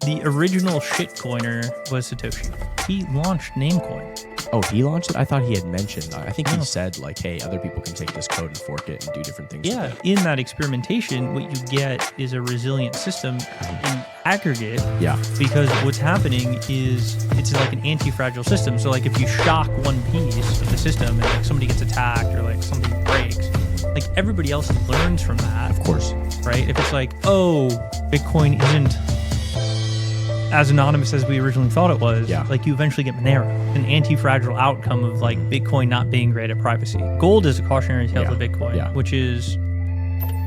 The original shitcoiner was Satoshi. He launched Namecoin. Oh, he launched it? I thought he had mentioned. I think No. he said like, hey, other people can take this code and fork it and do different things. Yeah, with it. in that experimentation, what you get is a resilient system in aggregate. Yeah. Because what's happening is it's like an anti-fragile system. So like if you shock one piece of the system and like somebody gets attacked or like something breaks, like everybody else learns from that. Of course. Right? If it's like, oh, Bitcoin isn't as anonymous as we originally thought it was, Yeah. like you eventually get Monero, an anti-fragile outcome of like Bitcoin not being great at privacy. Gold is a cautionary tale to Bitcoin, which is,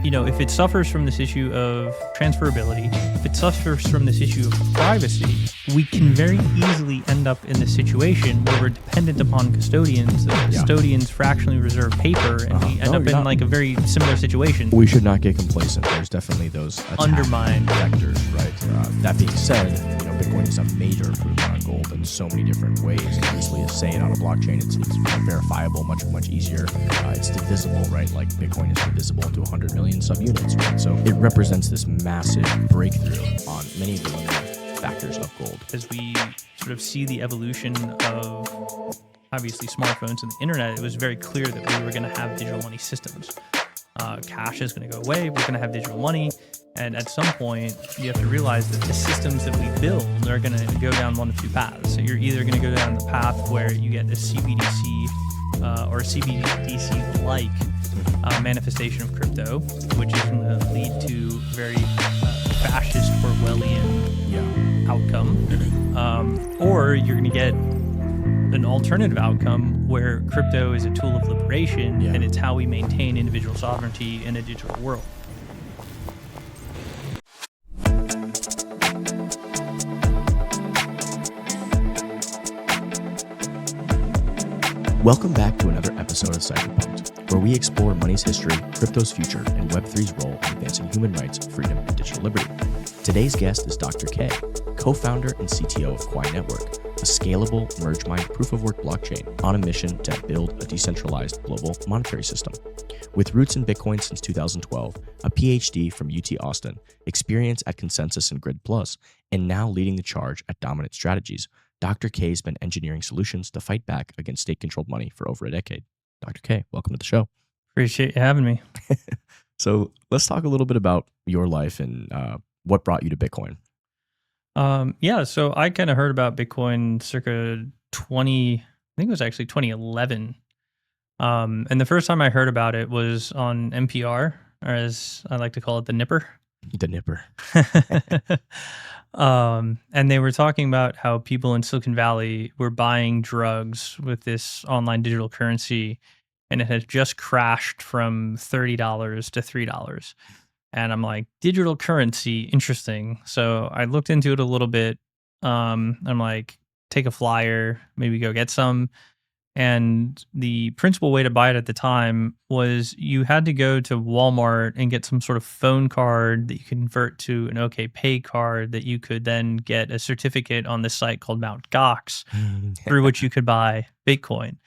you know, if it suffers from this issue of transferability, if it suffers from this issue of privacy, we can very easily end up in this situation where we're dependent upon custodians. The custodians fractionally reserve paper, and we end up in like a very similar situation. We should not get complacent. There's definitely those undermine vectors, right? That being said, you know, Bitcoin is a major improvement on gold in so many different ways. Obviously, as saying on a blockchain, it's verifiable, much easier. It's divisible, right? Like Bitcoin is divisible into 100 million subunits, right? So it represents this massive breakthrough on many of the limiting factors of gold. As we sort of see the evolution of obviously smartphones and the internet, it was very clear that we were going to have digital money systems. Cash is going to go away. We're going to have digital money. And at some point, you have to realize that the systems that we build are going to go down one of two paths. So you're either going to go down the path where you get a CBDC or a CBDC-like manifestation of crypto, which is going to lead to very fascist Orwellian outcome, or you're going to get an alternative outcome where crypto is a tool of liberation and it's how we maintain individual sovereignty in a digital world. Welcome back to another episode of Cypherpunk'd, where we explore money's history, crypto's future, and Web3's role in advancing human rights, freedom, and digital liberty. Today's guest is Dr. K, co-founder and CTO of Quai Network, a scalable, merge-mined proof-of-work blockchain on a mission to build a decentralized global monetary system. With roots in Bitcoin since 2012, a PhD from UT Austin, experience at Consensus and Grid Plus, and now leading the charge at Dominant Strategies, Dr. K has been engineering solutions to fight back against state-controlled money for over a decade. Dr. K, welcome to the show. Appreciate you having me. So let's talk a little bit about your life and what brought you to Bitcoin. So I kind of heard about Bitcoin circa 2011. And the first time I heard about it was on NPR, or as I like to call it, the Nipper. The Nipper. And they were talking about how people in Silicon Valley were buying drugs with this online digital currency, and it had just crashed from $30 to $3. And I'm like, digital currency, interesting. So I looked into it a little bit. I'm like, take a flyer, maybe go get some. And the principal way to buy it at the time was you had to go to Walmart and get some sort of phone card that you convert to an OK Pay card that you could then get a certificate on this site called Mt. Gox through which you could buy Bitcoin.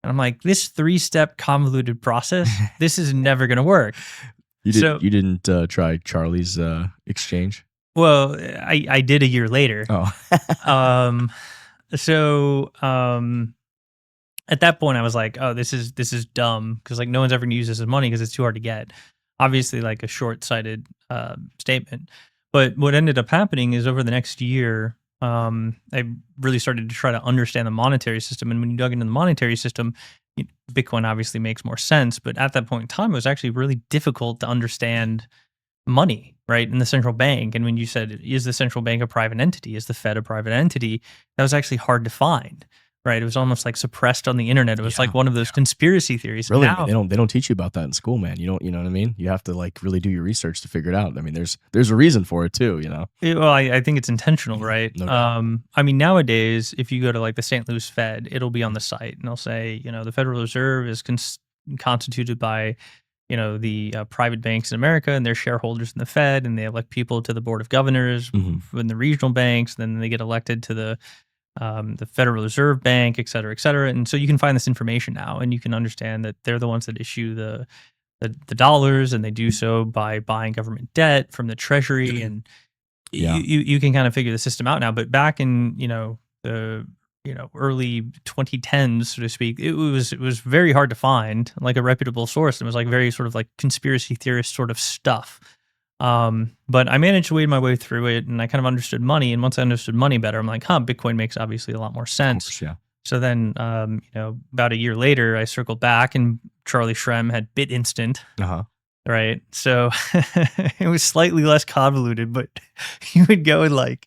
And I'm like, this 3-step convoluted process, this is never going to work. You didn't try Charlie's exchange? Well, I did a year later. Oh. At that point, I was like, "Oh, this is dumb," because like no one's ever going to use this as money because it's too hard to get. Obviously, like a short-sighted statement. But what ended up happening is over the next year, I really started to try to understand the monetary system. And when you dug into the monetary system, Bitcoin obviously makes more sense. But at that point in time, it was actually really difficult to understand money, right, in the central bank. And when you said, is the central bank a private entity? Is the Fed a private entity? That was actually hard to find. Right, it was almost like suppressed on the internet. It was like one of those conspiracy theories. Really, now, they don't teach you about that in school, man. You know what I mean? You have to like really do your research to figure it out. I mean, there's a reason for it too, you know. Well, I think it's intentional, right? No doubt. I mean, nowadays, if you go to like the St. Louis Fed, it'll be on the site, and they'll say, you know, the Federal Reserve is constituted by, you know, the private banks in America and their shareholders in the Fed, and they elect people to the board of governors in the regional banks. Then they get elected to the Federal Reserve Bank, et cetera, et cetera. And so you can find this information now, and you can understand that they're the ones that issue the dollars, and they do so by buying government debt from the Treasury. And Yeah. you can kind of figure the system out now. But back in the early 2010s, so to speak, it was very hard to find like a reputable source. It was like very sort of like conspiracy theorist sort of stuff. But I managed to wade my way through it, and I kind of understood money. And once I understood money better, I'm like, Bitcoin makes obviously a lot more sense. Of course, yeah. So then, about a year later, I circled back, and Charlie Shrem had BitInstant. Right. So it was slightly less convoluted, but you would go and like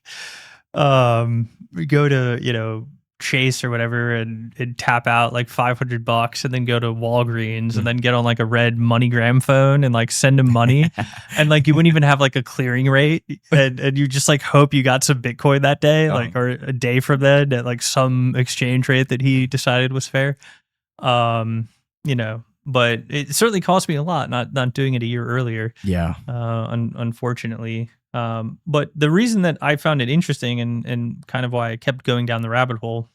go to, Chase or whatever and tap out like $500 and then go to Walgreens and then get on like a red MoneyGram phone and like send them money. And like you wouldn't even have like a clearing rate, and you just like hope you got some Bitcoin that day, like, or a day from then at like some exchange rate that he decided was fair. But it certainly cost me a lot not doing it a year earlier. Yeah. Unfortunately. But the reason that I found it interesting and kind of why I kept going down the rabbit hole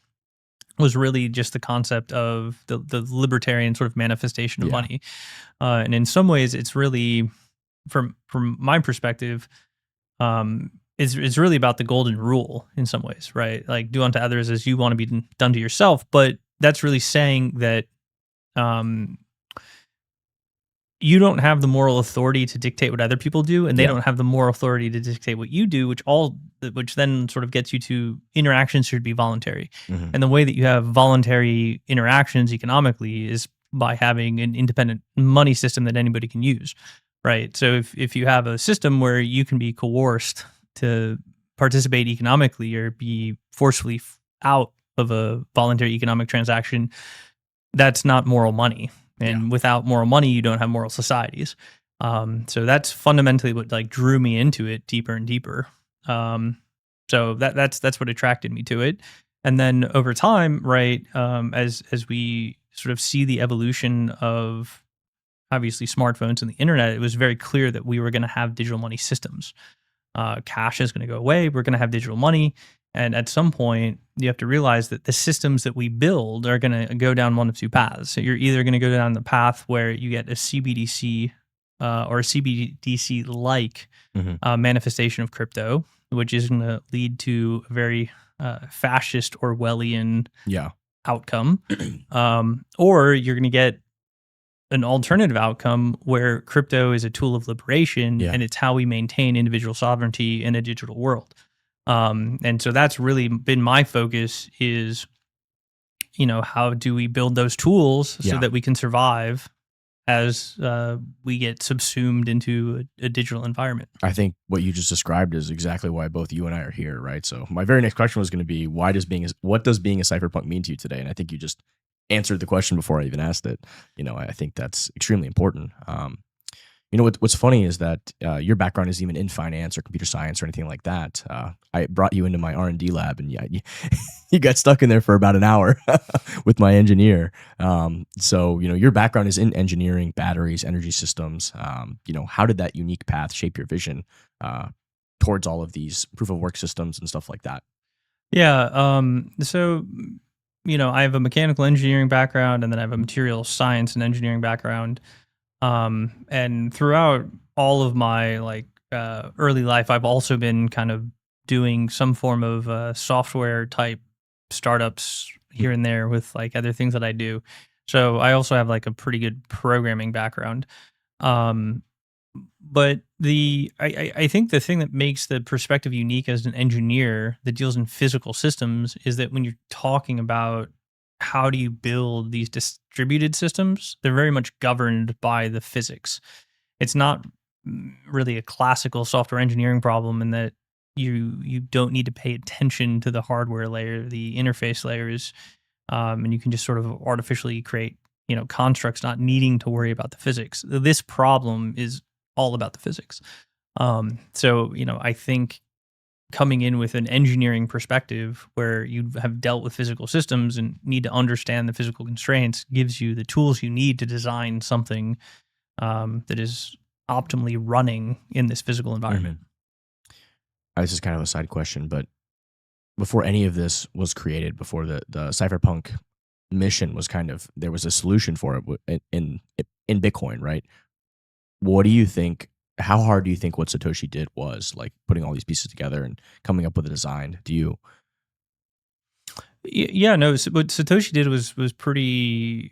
was really just the concept of the libertarian sort of manifestation of money. And in some ways, it's really, from my perspective, it's really about the golden rule in some ways, right? Like do unto others as you want to be done to yourself. But that's really saying that you don't have the moral authority to dictate what other people do, and they don't have the moral authority to dictate what you do, which then sort of gets you to interactions should be voluntary. And the way that you have voluntary interactions economically is by having an independent money system that anybody can use, right? So if you have a system where you can be coerced to participate economically or be forcefully out of a voluntary economic transaction, that's not moral money. And without moral money, you don't have moral societies. So that's fundamentally what like drew me into it deeper and deeper. So that's what attracted me to it. And then over time, right, as we sort of see the evolution of obviously smartphones and the internet, it was very clear that we were going to have digital money systems. Cash is going to go away. We're going to have digital money. And at some point, you have to realize that the systems that we build are going to go down one of two paths. So you're either going to go down the path where you get a CBDC or a CBDC-like manifestation of crypto, which is going to lead to a very fascist Orwellian outcome, or you're going to get an alternative outcome where crypto is a tool of liberation and it's how we maintain individual sovereignty in a digital world. And so that's really been my focus is, how do we build those tools so that we can survive as we get subsumed into a digital environment? I think what you just described is exactly why both you and I are here, right? So my very next question was going to be, what does being a cypherpunk mean to you today? And I think you just answered the question before I even asked it. I think that's extremely important. What's funny is that your background isn't even in finance or computer science or anything like that. I brought you into my R&D lab, and you got stuck in there for about an hour with my engineer. So your background is in engineering, batteries, energy systems. How did that unique path shape your vision towards all of these proof of work systems and stuff like that? Yeah. So I have a mechanical engineering background, and then I have a material science and engineering background. And throughout all of my early life, I've also been kind of doing some form of software type startups here and there with like other things that I do. So I also have like a pretty good programming background. But I think the thing that makes the perspective unique as an engineer that deals in physical systems is that when you're talking about how do you build these distributed systems, they're very much governed by the physics. It's not really a classical software engineering problem in that you don't need to pay attention to the hardware layer, the interface layers, and you can just sort of artificially create constructs not needing to worry about the physics. This problem is all about the physics. So I think coming in with an engineering perspective where you have dealt with physical systems and need to understand the physical constraints gives you the tools you need to design something that is optimally running in this physical environment. This is kind of a side question, but before any of this was created, before the Cypherpunk mission was there was a solution for it in Bitcoin, right? What do you think how hard do you think what Satoshi did was, like putting all these pieces together and coming up with a design? Do you? Yeah, no. What Satoshi did was pretty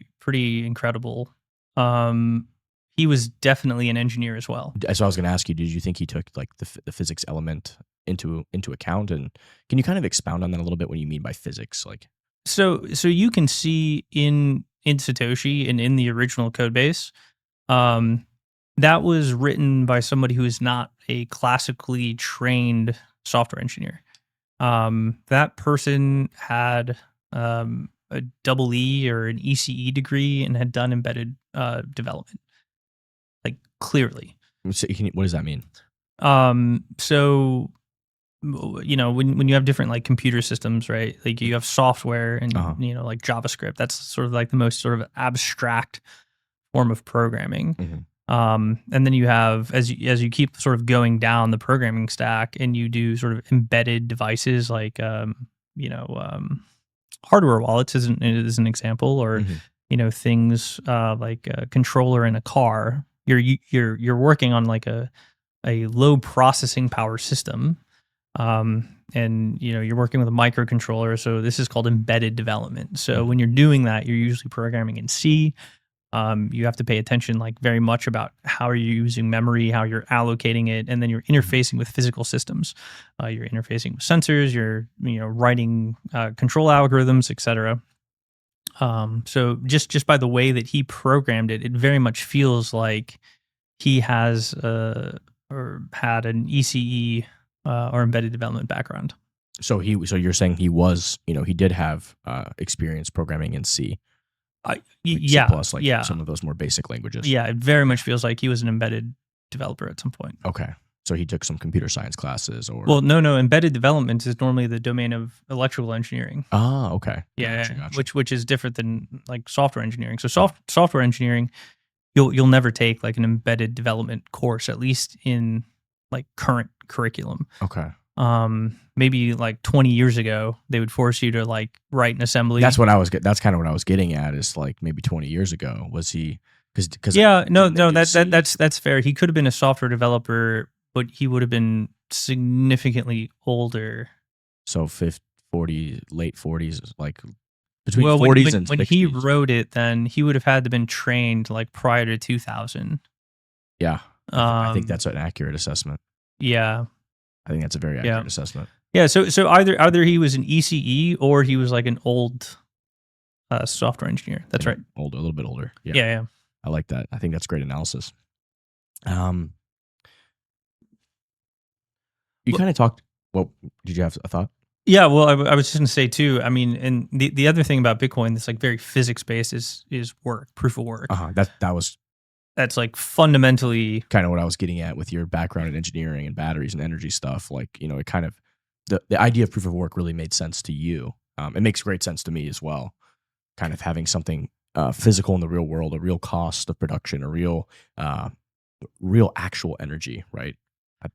incredible. Um, he was definitely an engineer as well. So I was going to ask you, did you think he took like the physics element into account? And can you kind of expound on that a little bit? What you mean by physics? Like, So you can see in Satoshi and in the original code base, um, that was written by somebody who is not a classically trained software engineer. That person had a double E or an ECE degree and had done embedded development, like clearly. so what does that mean? So when you have different like computer systems, right? Like you have software and like JavaScript. That's sort of like the most sort of abstract form of programming. Mhm. And then you have as you keep sort of going down the programming stack, and you do sort of embedded devices like hardware wallets is an example, or Mhm. things like a controller in a car. You're working on like a low processing power system, and you're working with a microcontroller. So this is called embedded development. So when you're doing that, you're usually programming in C. You have to pay attention like very much about how you're using memory, how you're allocating it, and then you're interfacing with physical systems. You're interfacing with sensors, you're writing control algorithms, etc. So just by the way that he programmed it, it very much feels like he has or had an ECE or embedded development background. So you're saying he did have experience programming in C. Like C++, like some of those more basic languages. Yeah, it very much feels like he was an embedded developer at some point. Okay. So he took some computer science classes, or well, no. Embedded development is normally the domain of electrical engineering. Ah, okay. Gotcha. Which is different than like software engineering. So software engineering, you'll never take like an embedded development course, at least in like current curriculum. Okay. Maybe like 20 years ago, they would force you to like write an assembly. That's kind of what I was getting at. Is like maybe 20 years ago was he? Because that's fair. He could have been a software developer, but he would have been significantly older. So 40, late 40s, like between 40s and 60s. When he wrote it, then he would have had to been trained like prior to 2000. Yeah, I think that's an accurate assessment. Yeah, I think that's a very accurate assessment. Yeah, so either he was an ECE or he was like an old software engineer. That's right. Older, a little bit older. Yeah. I like that. I think that's great analysis. You kind of talked. Well, did you have a thought? Yeah, well, I was just going to say too. I mean, and the other thing about Bitcoin that's like very physics based is work, proof of work. That's like fundamentally kind of what I was getting at with your background in engineering and batteries and energy stuff. Like, it kind of the idea of proof of work really made sense to you. It makes great sense to me as well. Kind of having something physical in the real world, a real cost of production, a real actual energy, right?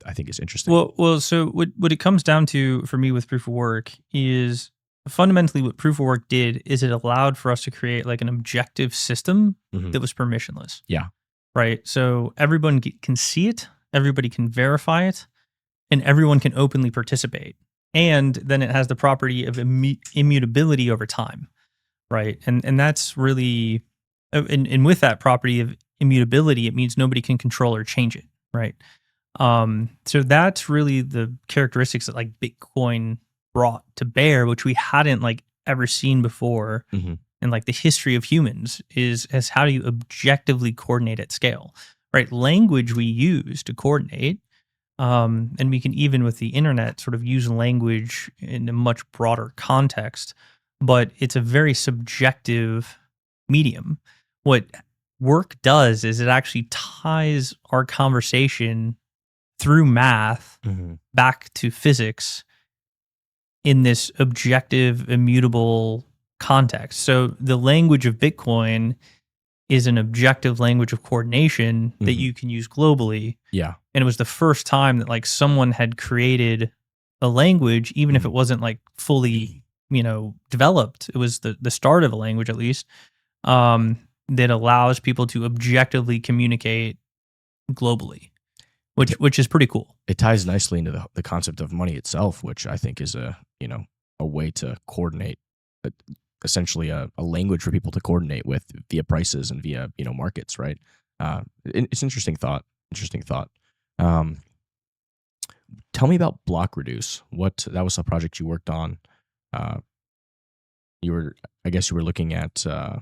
I think is interesting. Well, so what it comes down to for me with proof of work is fundamentally what proof of work did is it allowed for us to create like an objective system that was permissionless. Yeah. Right. So everyone can see it, everybody can verify it, and everyone can openly participate. And then it has the property of immutability over time. Right. And that's really, and with that property of immutability, it means nobody can control or change it. Right. So that's really the characteristics that like Bitcoin brought to bear, which we hadn't like ever seen before. And like the history of humans is how do you objectively coordinate at scale, right? Language we use to coordinate, and we can even with the internet sort of use language in a much broader context, but it's a very subjective medium. What work does is it actually ties our conversation through math back to physics in this objective, immutable context. So the language of Bitcoin is an objective language of coordination that you can use globally. Yeah. And it was the first time that like someone had created a language, even if it wasn't like fully, developed. It was the start of a language at least, that allows people to objectively communicate globally. which is pretty cool. It ties nicely into the concept of money itself, which I think is a way to coordinate, essentially a language for people to coordinate with via prices and via markets, right? It's interesting thought. Tell me about BlockReduce. That was a project you worked on. I guess you were looking at, and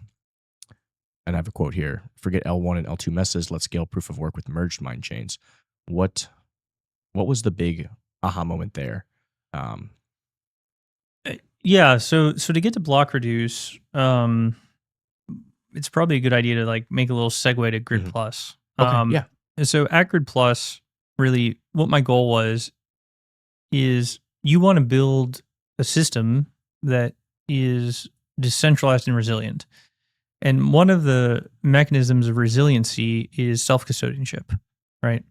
I have a quote here: "Forget L1 and L2 messes. Let's scale proof of work with merged mind chains." What was the big aha moment there? Yeah. So to get to BlockReduce, it's probably a good idea to like make a little segue to Grid Plus. Okay. Yeah. So at Grid Plus, really, what my goal was is you want to build a system that is decentralized and resilient. And one of the mechanisms of resiliency is self-custodianship, right?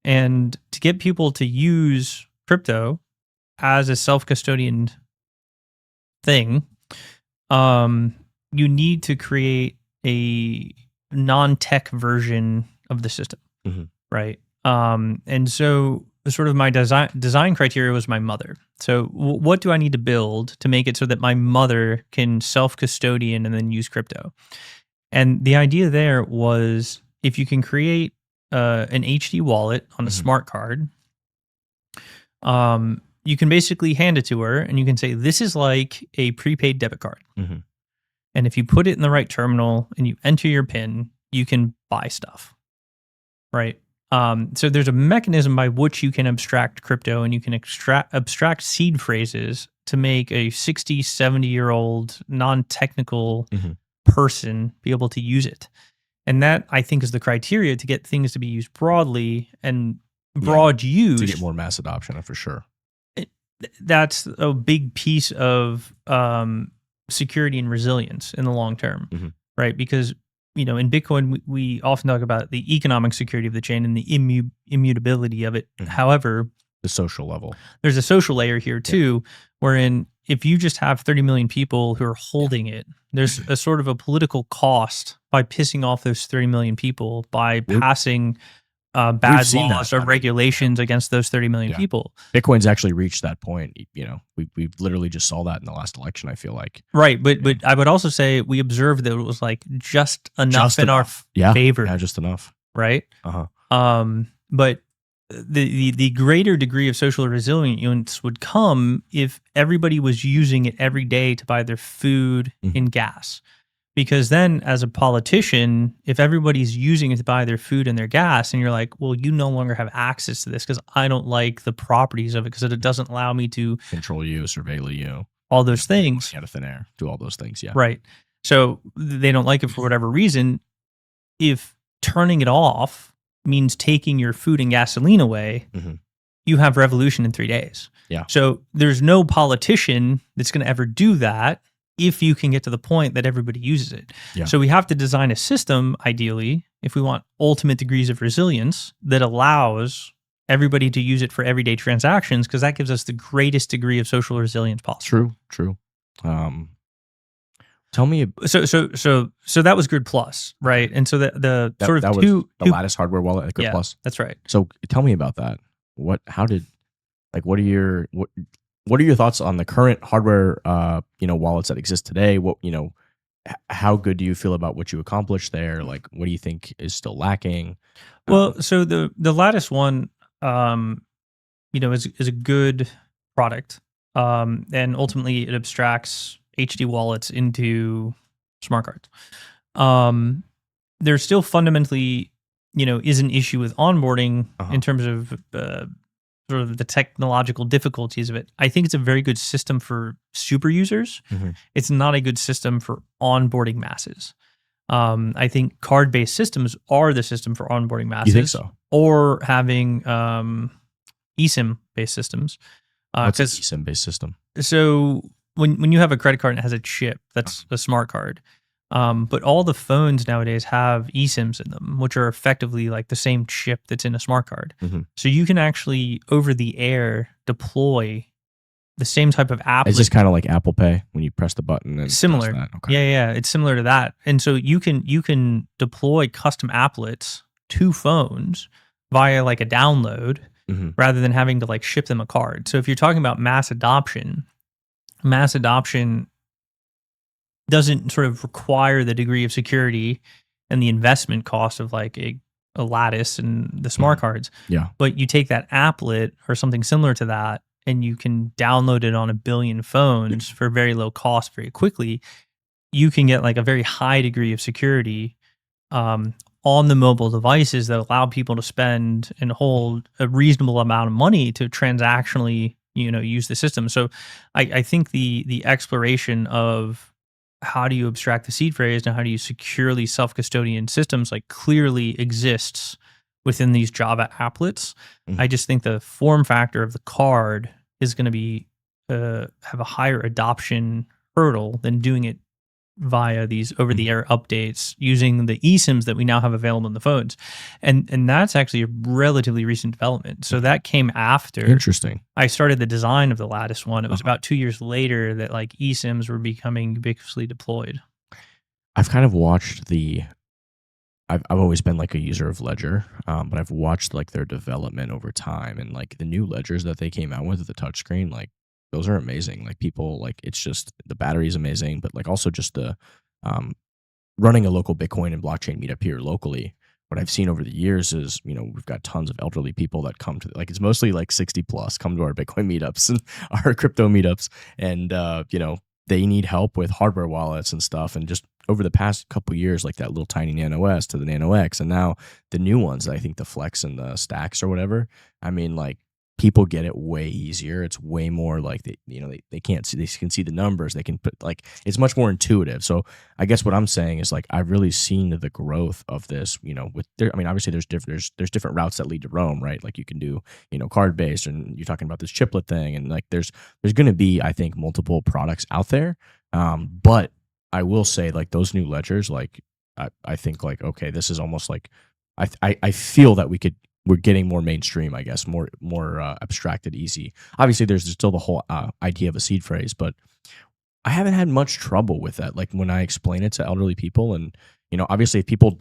And to get people to use crypto as a self-custodian thing, you need to create a non-tech version of the system, right? And so sort of my design criteria was my mother. So what do I need to build to make it so that my mother can self-custodian and then use crypto? And the idea there was if you can create an HD wallet on a smart card, you can basically hand it to her and you can say, this is like a prepaid debit card. And if you put it in the right terminal and you enter your PIN, you can buy stuff, right? So there's a mechanism by which you can abstract crypto and you can abstract seed phrases to make a 60, 70-year-old non-technical person be able to use it. And that, I think, is the criteria to get things to be used broadly and broad use. To get more mass adoption, for sure. That's a big piece of security and resilience in the long term, right? Because in Bitcoin, we often talk about the economic security of the chain and the immutability of it. However, the social level. There's a social layer here too, wherein if you just have 30 million people who are holding it, there's a sort of a political cost by pissing off those 30 million people by passing bad laws or regulations against those 30 million people. Bitcoin's actually reached that point. We literally just saw that in the last election, I feel like. Right. But I would also say we observed that it was like just enough in our favor. Yeah, just enough. Right. But the greater degree of social resilience would come if everybody was using it every day to buy their food and gas. Because then as a politician, if everybody's using it to buy their food and their gas, and you're like, well, you no longer have access to this because I don't like the properties of it because it doesn't allow me to control you, surveil you, all those things. Out of thin air, do all those things. Yeah. Right. So they don't like it for whatever reason. If turning it off means taking your food and gasoline away, you have revolution in 3 days. Yeah. So there's no politician that's going to ever do that if you can get to the point that everybody uses it. Yeah. So we have to design a system, ideally, if we want ultimate degrees of resilience, that allows everybody to use it for everyday transactions, because that gives us the greatest degree of social resilience possible. True. Tell me. So that was Grid Plus, right? And so the lattice hardware wallet at Grid Plus. That's right. So tell me about that. What are your thoughts on the current hardware, wallets that exist today? How good do you feel about what you accomplished there? Like, what do you think is still lacking? Well, so the Lattice one, is a good product, and ultimately it abstracts HD wallets into smart cards. There's still fundamentally, is an issue with onboarding in terms of sort of the technological difficulties of it. I think it's a very good system for super users. It's not a good system for onboarding masses. I think card-based systems are the system for onboarding masses. You think so? Or having eSIM-based systems. What's an eSIM-based system? So when you have a credit card and it has a chip, that's a smart card. But all the phones nowadays have eSIMs in them, which are effectively like the same chip that's in a smart card. So you can actually, over the air, deploy the same type of app. It's just kind of like Apple Pay when you press the button. And similar. That. Okay. Yeah. It's similar to that. And so you can deploy custom applets to phones via like a download Hmm. rather than having to like ship them a card. So if you're talking about mass adoption doesn't sort of require the degree of security and the investment cost of like a lattice and the smart cards. Yeah. But you take that applet or something similar to that and you can download it on a billion phones for very low cost very quickly. You can get like a very high degree of security on the mobile devices that allow people to spend and hold a reasonable amount of money to transactionally, use the system. So I think the exploration of how do you abstract the seed phrase and how do you securely self-custodian systems like clearly exists within these Java applets. Mhm. I just think the form factor of the card is going to be have a higher adoption hurdle than doing it via these over-the-air updates using the eSIMs that we now have available in the phones. And that's actually a relatively recent development. So that came after Interesting. I started the design of the Lattice one. It was about 2 years later that like eSIMs were becoming ubiquitously deployed. I've kind of watched I've always been like a user of Ledger, but I've watched like their development over time, and like the new ledgers that they came out with the touchscreen, like those are amazing. Like people, like it's just the battery is amazing, but like also just the running a local Bitcoin and blockchain meetup here locally. What I've seen over the years is, we've got tons of elderly people that come to, like, it's mostly like 60 plus come to our Bitcoin meetups and our crypto meetups. And, they need help with hardware wallets and stuff. And just over the past couple of years, like that little tiny Nano S to the Nano X, and now the new ones, I think the Flex and the Stacks or whatever. I mean, like, people get it way easier. It's way more like they can't see, they can see the numbers. They can put like, it's much more intuitive. So I guess what I'm saying is like, I've really seen the growth of this, with there. I mean, obviously there's different routes that lead to Rome, right? Like you can do, card based, and you're talking about this chiplet thing. And like, there's going to be, I think, multiple products out there. But I will say like those new ledgers, like I think like, okay, this is almost like, I feel that we're getting more mainstream, I guess, more abstracted, easy. Obviously, there's still the whole idea of a seed phrase, but I haven't had much trouble with that. Like when I explain it to elderly people, and obviously, if people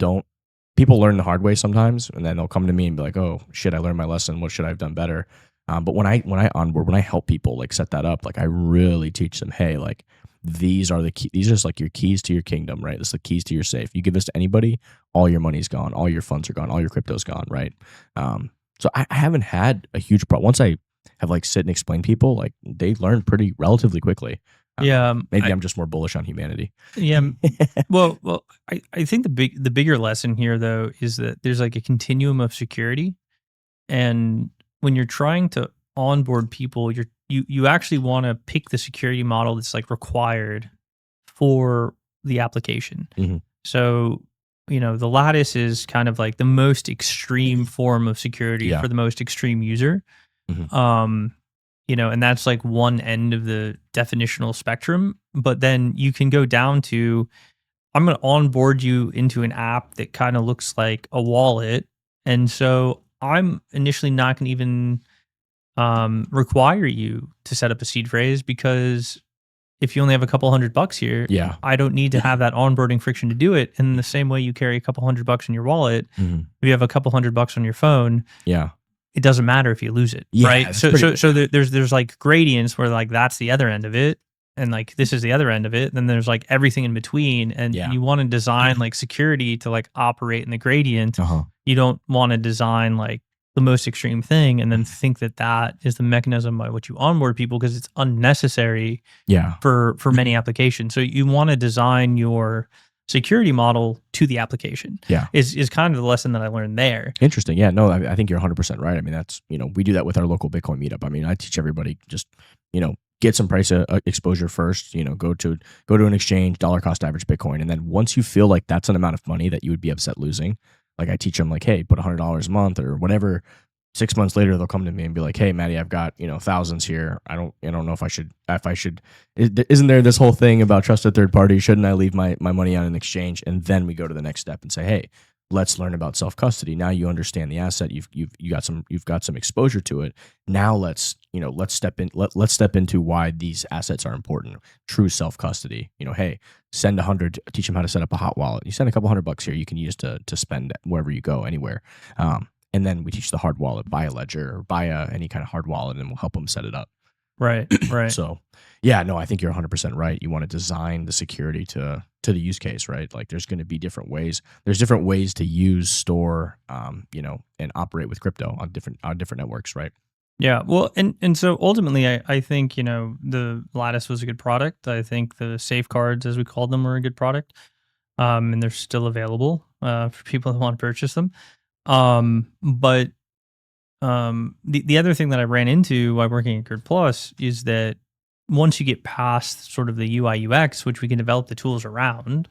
learn the hard way sometimes, and then they'll come to me and be like, "Oh shit, I learned my lesson. What should I have done better?" But when I onboard, when I help people like set that up, like I really teach them, hey, like these are the key. These are just like your keys to your kingdom, right? This is the keys to your safe. You give this to anybody, all your money's gone, all your funds are gone, all your crypto's gone, right? So I haven't had a huge problem. Once I have like sit and explain people, like they learn pretty relatively quickly. Yeah, Maybe I'm just more bullish on humanity. yeah. Well, I think the bigger lesson here though is that there's like a continuum of security, and when you're trying to onboard people, you actually want to pick the security model that's like required for the application. Mhm. So, the Lattice is kind of like the most extreme form of security Yeah. for the most extreme user. Mhm. And that's like one end of the definitional spectrum. But then you can go down to, I'm going to onboard you into an app that kind of looks like a wallet. And so I'm initially not going to even require you to set up a seed phrase, because if you only have a couple $100 here, Yeah. I don't need to have that onboarding friction to do it. In the same way you carry a couple $100 in your wallet, Mhm. if you have a couple $100 on your phone, Yeah. it doesn't matter if you lose it, Yeah, right? that's So pretty- there's like gradients where like that's the other end of it, and like this is the other end of it. Then there's like everything in between, and Yeah. you want to design like security to like operate in the gradient. Uh-huh. You don't want to design like the most extreme thing and then think that that is the mechanism by which you onboard people, because it's unnecessary Yeah. for many applications. So you want to design your security model to the application. Yeah. Is kind of the lesson that I learned there. Interesting. Yeah, no, I think you're 100% right. I mean, that's, we do that with our local Bitcoin meetup. I mean, I teach everybody just, get some price exposure first, go to an exchange, dollar cost average Bitcoin. And then once you feel like that's an amount of money that you would be upset losing, like I teach them like, hey, put $100 a month or whatever. 6 months later, they'll come to me and be like, hey, Maddie, I've got, thousands here. I don't know if I should, isn't there this whole thing about trusted third party? Shouldn't I leave my money on an exchange? And then we go to the next step and say, hey, let's learn about self custody. Now you understand the asset. You've got some exposure to it. Now let's step into why these assets are important. True self custody. Hey, send 100. Teach them how to set up a hot wallet. You send a couple $100 here. You can use to spend wherever you go, anywhere. and then we teach the hard wallet, buy a ledger or buy any kind of hard wallet, and we'll help them set it up. Right. So, yeah, no, I think you're 100% right. You want to design the security to the use case, right? Like, there's going to be different ways. There's different ways to use, store, and operate with crypto on different networks, right? Yeah. Well, and so ultimately, I think, the Lattice was a good product. I think the safeguards, as we called them, were a good product. And they're still available for people that want to purchase them. But the other thing that I ran into while working at Grid Plus is that once you get past sort of the UI UX, which we can develop the tools around,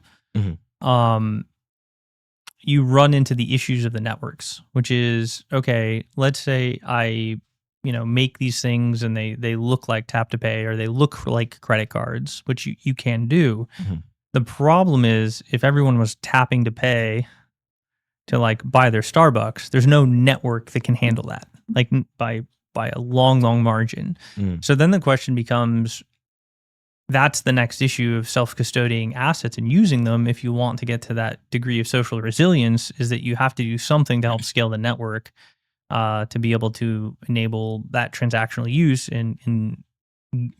you run into the issues of the networks, which is, okay, let's say I make these things and they look like tap to pay, or they look like credit cards, which you can do. The problem is, if everyone was tapping to pay to like buy their Starbucks, there's no network that can handle that, like by a long margin. So then the question becomes, that's the next issue of self-custodying assets and using them. If you want to get to that degree of social resilience, is that you have to do something to help scale the network to be able to enable that transactional use and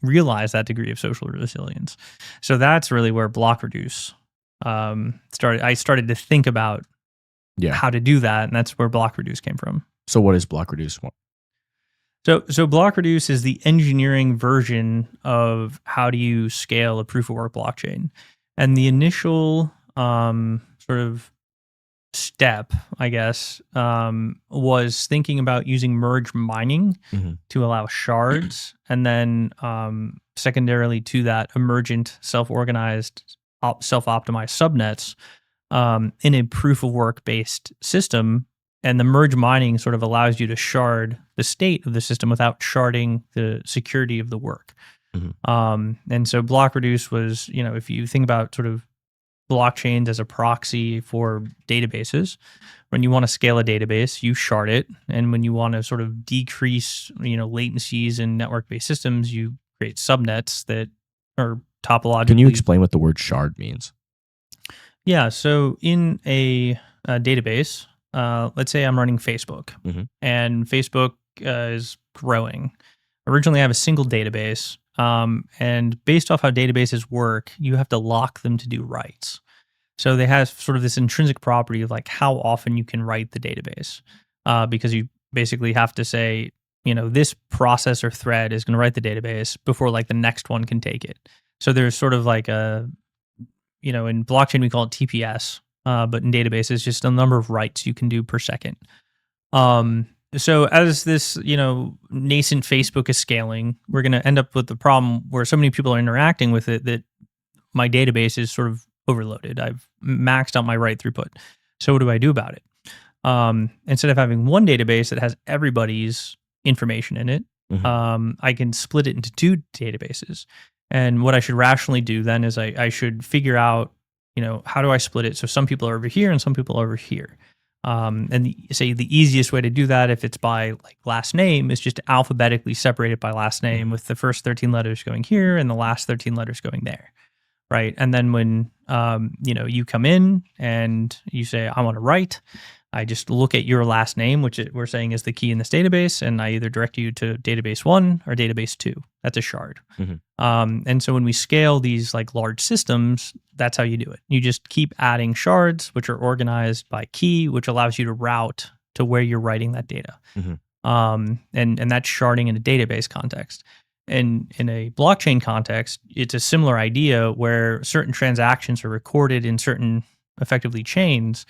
realize that degree of social resilience. So that's really where BlockReduce started. I started to think about how to do that, and that's where BlockReduce came from. So what is BlockReduce? So BlockReduce is the engineering version of how do you scale a proof of work blockchain. And the initial sort of step, I guess, was thinking about using merge mining to allow shards, and then secondarily to that, emergent, self-organized, self-optimized subnets in a proof of work based system. And the merge mining sort of allows you to shard the state of the system without sharding the security of the work. And so BlockReduce was, if you think about sort of blockchains as a proxy for databases, when you want to scale a database, you shard it. And when you want to sort of decrease, latencies in network-based systems, you create subnets that are topologically. Can you explain what the word shard means? Yeah. So in a database, let's say I'm running Facebook, and Facebook is growing. Originally, I have a single database, and based off how databases work, you have to lock them to do writes. So they have sort of this intrinsic property of like how often you can write the database, because you basically have to say, this process or thread is going to write the database before like the next one can take it. So there's sort of like a, in blockchain we call it TPS, but in databases, just a number of writes you can do per second. So as this, nascent Facebook is scaling, we're going to end up with the problem where so many people are interacting with it that my database is sort of overloaded. I've maxed out my write throughput. So what do I do about it? Instead of having one database that has everybody's information in it, I can split it into two databases. And what I should rationally do then is I should figure out, how do I split it? So some people are over here and some people are over here. And the easiest way to do that, if it's by like last name, is just to alphabetically separate it by last name, with the first 13 letters going here and the last 13 letters going there, right? And then when you come in and you say, I want to write, I just look at your last name, which we're saying is the key in this database, and I either direct you to database 1 or database 2. That's a shard. And so when we scale these like large systems, that's how you do it. You just keep adding shards, which are organized by key, which allows you to route to where you're writing that data. And that's sharding in a database context. And in a blockchain context, it's a similar idea where certain transactions are recorded in certain effectively chains.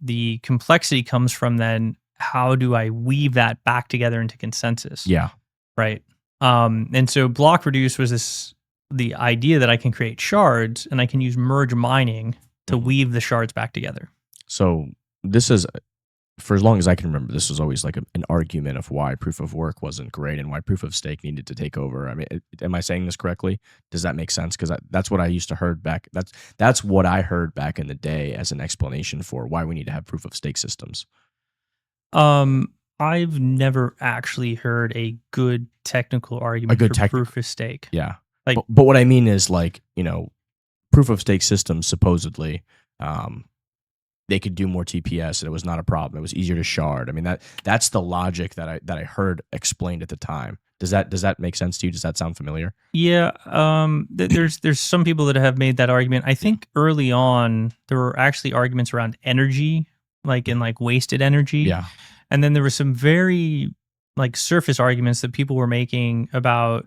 The complexity comes from then, how do I weave that back together into consensus? Yeah. Right. And so BlockReduce was the idea that I can create shards and I can use merge mining to weave the shards back together. So this is, for as long as I can remember, this was always like an argument of why proof of work wasn't great and why proof of stake needed to take over. I mean, am I saying this correctly? Does that make sense? Because that's what I used to heard back. That's what I heard back in the day as an explanation for why we need to have proof of stake systems. I've never actually heard a good technical argument for proof of stake. Yeah. Like, but what I mean is, like, proof of stake systems supposedly, they could do more TPS and it was not a problem. It was easier to shard. I mean, that's the logic that I heard explained at the time. Does that make sense to you? Does that sound familiar? Yeah, there's some people that have made that argument. I think early on there were actually arguments around energy, like in like wasted energy. Yeah. And then there were some very like surface arguments that people were making about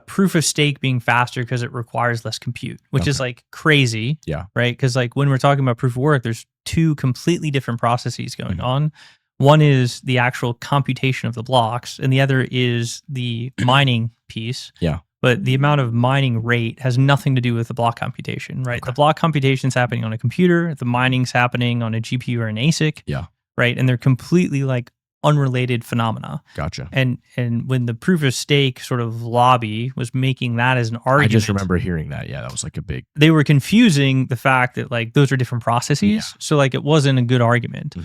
proof of stake being faster because it requires less compute, which is like crazy. Yeah. Right. Because like when we're talking about proof of work, there's two completely different processes going on. One is the actual computation of the blocks, and the other is the mining piece. Yeah. But the amount of mining rate has nothing to do with the block computation, right? The block computation is happening on a computer. The mining's happening on a GPU or an ASIC. Yeah. Right. And they're completely like unrelated phenomena. Gotcha. And when the proof of stake sort of lobby was making that as an argument, I just remember hearing that. Yeah, that was like a big. They were confusing the fact that like those are different processes. Yeah. So like it wasn't a good argument.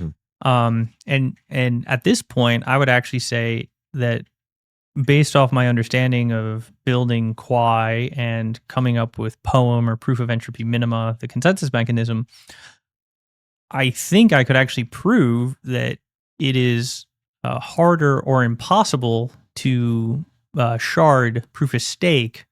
And at this point, I would actually say that based off my understanding of building Quai and coming up with POEM or proof of entropy minima, the consensus mechanism, I think I could actually prove that it is harder or impossible to shard proof of stake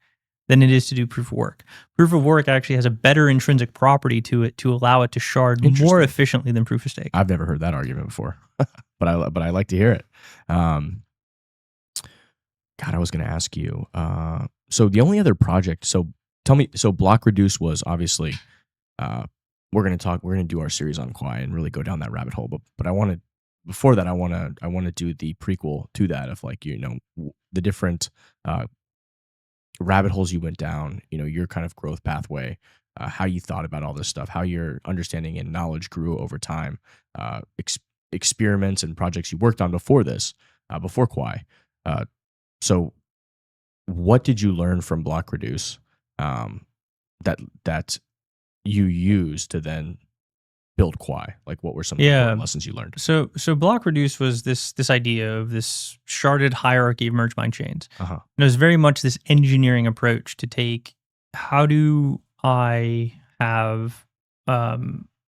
than it is to do proof of work. Proof of work actually has a better intrinsic property to it to allow it to shard more efficiently than proof of stake. I've never heard that argument before, but I like to hear it. God, I was going to ask you. So the only other project. So tell me. So BlockReduce was obviously. We're going to do our series on Quai and really go down that rabbit hole. But I want to. Before that, I want to do the prequel to that of like the different rabbit holes you went down, your kind of growth pathway, how you thought about all this stuff, how your understanding and knowledge grew over time, experiments and projects you worked on before this, before Quai. So what did you learn from BlockReduce that you used to then build Quai? Like what were some of the important lessons you learned? So BlockReduce was this idea of this sharded hierarchy of merge mine chains. And it was very much this engineering approach to take, how do I have a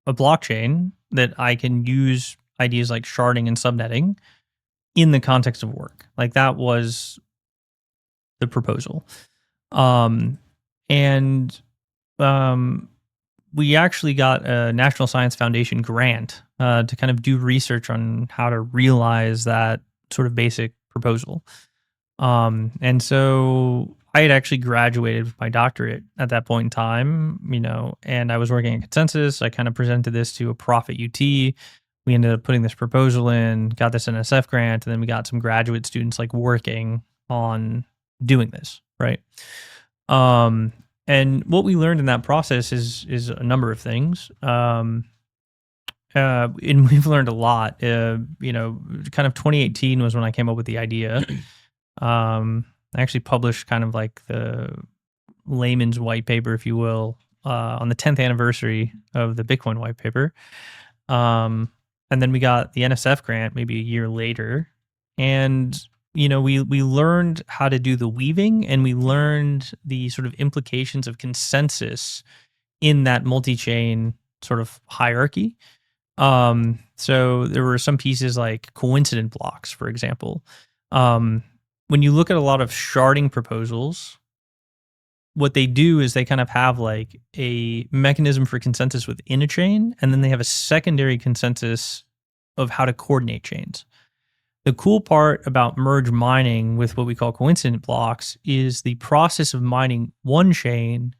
blockchain that I can use ideas like sharding and subnetting in the context of work? Like that was the proposal. We actually got a National Science Foundation grant to kind of do research on how to realize that sort of basic proposal. And so I had actually graduated with my doctorate at that point in time, and I was working at Consensus. I kind of presented this to a prof at UT. We ended up putting this proposal in, got this NSF grant, and then we got some graduate students like working on doing this, right? And what we learned in that process is a number of things. And we've learned a lot. Kind of 2018 was when I came up with the idea. I actually published kind of like the layman's white paper, if you will, on the 10th anniversary of the Bitcoin white paper. And then we got the NSF grant maybe a year later. And we learned how to do the weaving, and we learned the sort of implications of consensus in that multi-chain sort of hierarchy. So there were some pieces like coincident blocks, for example. When you look at a lot of sharding proposals, what they do is they kind of have like a mechanism for consensus within a chain, and then they have a secondary consensus of how to coordinate chains. The cool part about merge mining with what we call coincident blocks is the process of mining one chain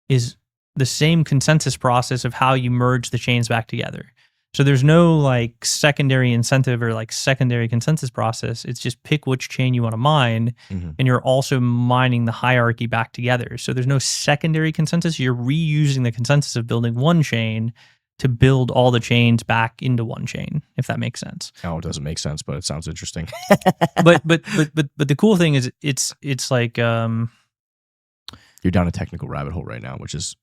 is the same consensus process of how you merge the chains back together. So there's no like secondary incentive or like secondary consensus process. It's just pick which chain you want to mine, and you're also mining the hierarchy back together. So there's no secondary consensus. You're reusing the consensus of building one chain to build all the chains back into one chain, if that makes sense. No, it doesn't make sense, but it sounds interesting. but the cool thing is it's like you're down a technical rabbit hole right now, which is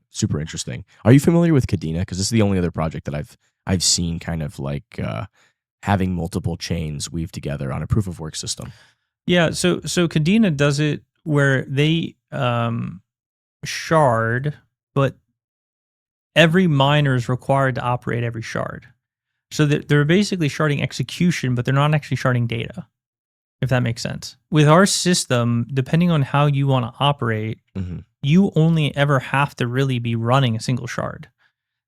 super interesting. Are you familiar with Kadena? Because this is the only other project that I've seen kind of like having multiple chains weave together on a proof of work system. Yeah, so Kadena does it where they shard, but every miner is required to operate every shard. So they're basically sharding execution, but they're not actually sharding data, if that makes sense. With our system, depending on how you want to operate, you only ever have to really be running a single shard.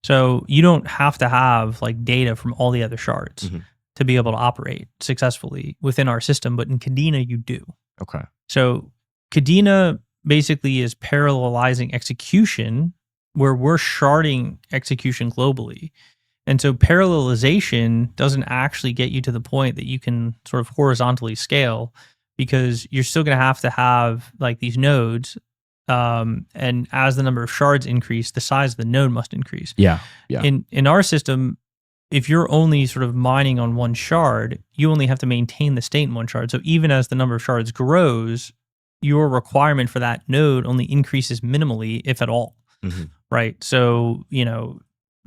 So you don't have to have like data from all the other shards to be able to operate successfully within our system, but in Kadena you do. Okay. So Kadena basically is parallelizing execution where we're sharding execution globally. And so parallelization doesn't actually get you to the point that you can sort of horizontally scale, because you're still going to have like these nodes. And as the number of shards increase, the size of the node must increase. Yeah. In our system, if you're only sort of mining on one shard, you only have to maintain the state in one shard. So even as the number of shards grows, your requirement for that node only increases minimally, if at all. Right? So,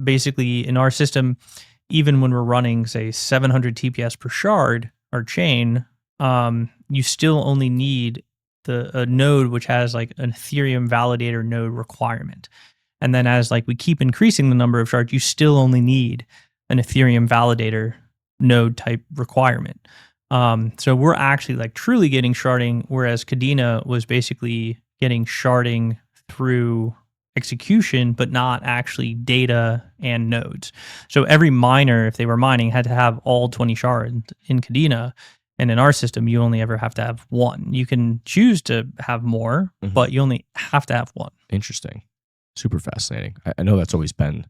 basically in our system, even when we're running, say, 700 TPS per shard or chain, you still only need a node which has like an Ethereum validator node requirement. And then as like we keep increasing the number of shards, you still only need an Ethereum validator node type requirement. So we're actually like truly getting sharding, whereas Kadena was basically getting sharding through execution, but not actually data and nodes. So every miner, if they were mining, had to have all 20 shards in Kadena. And in our system, you only ever have to have one. You can choose to have more, but you only have to have one. Interesting. Super fascinating. I know that's always been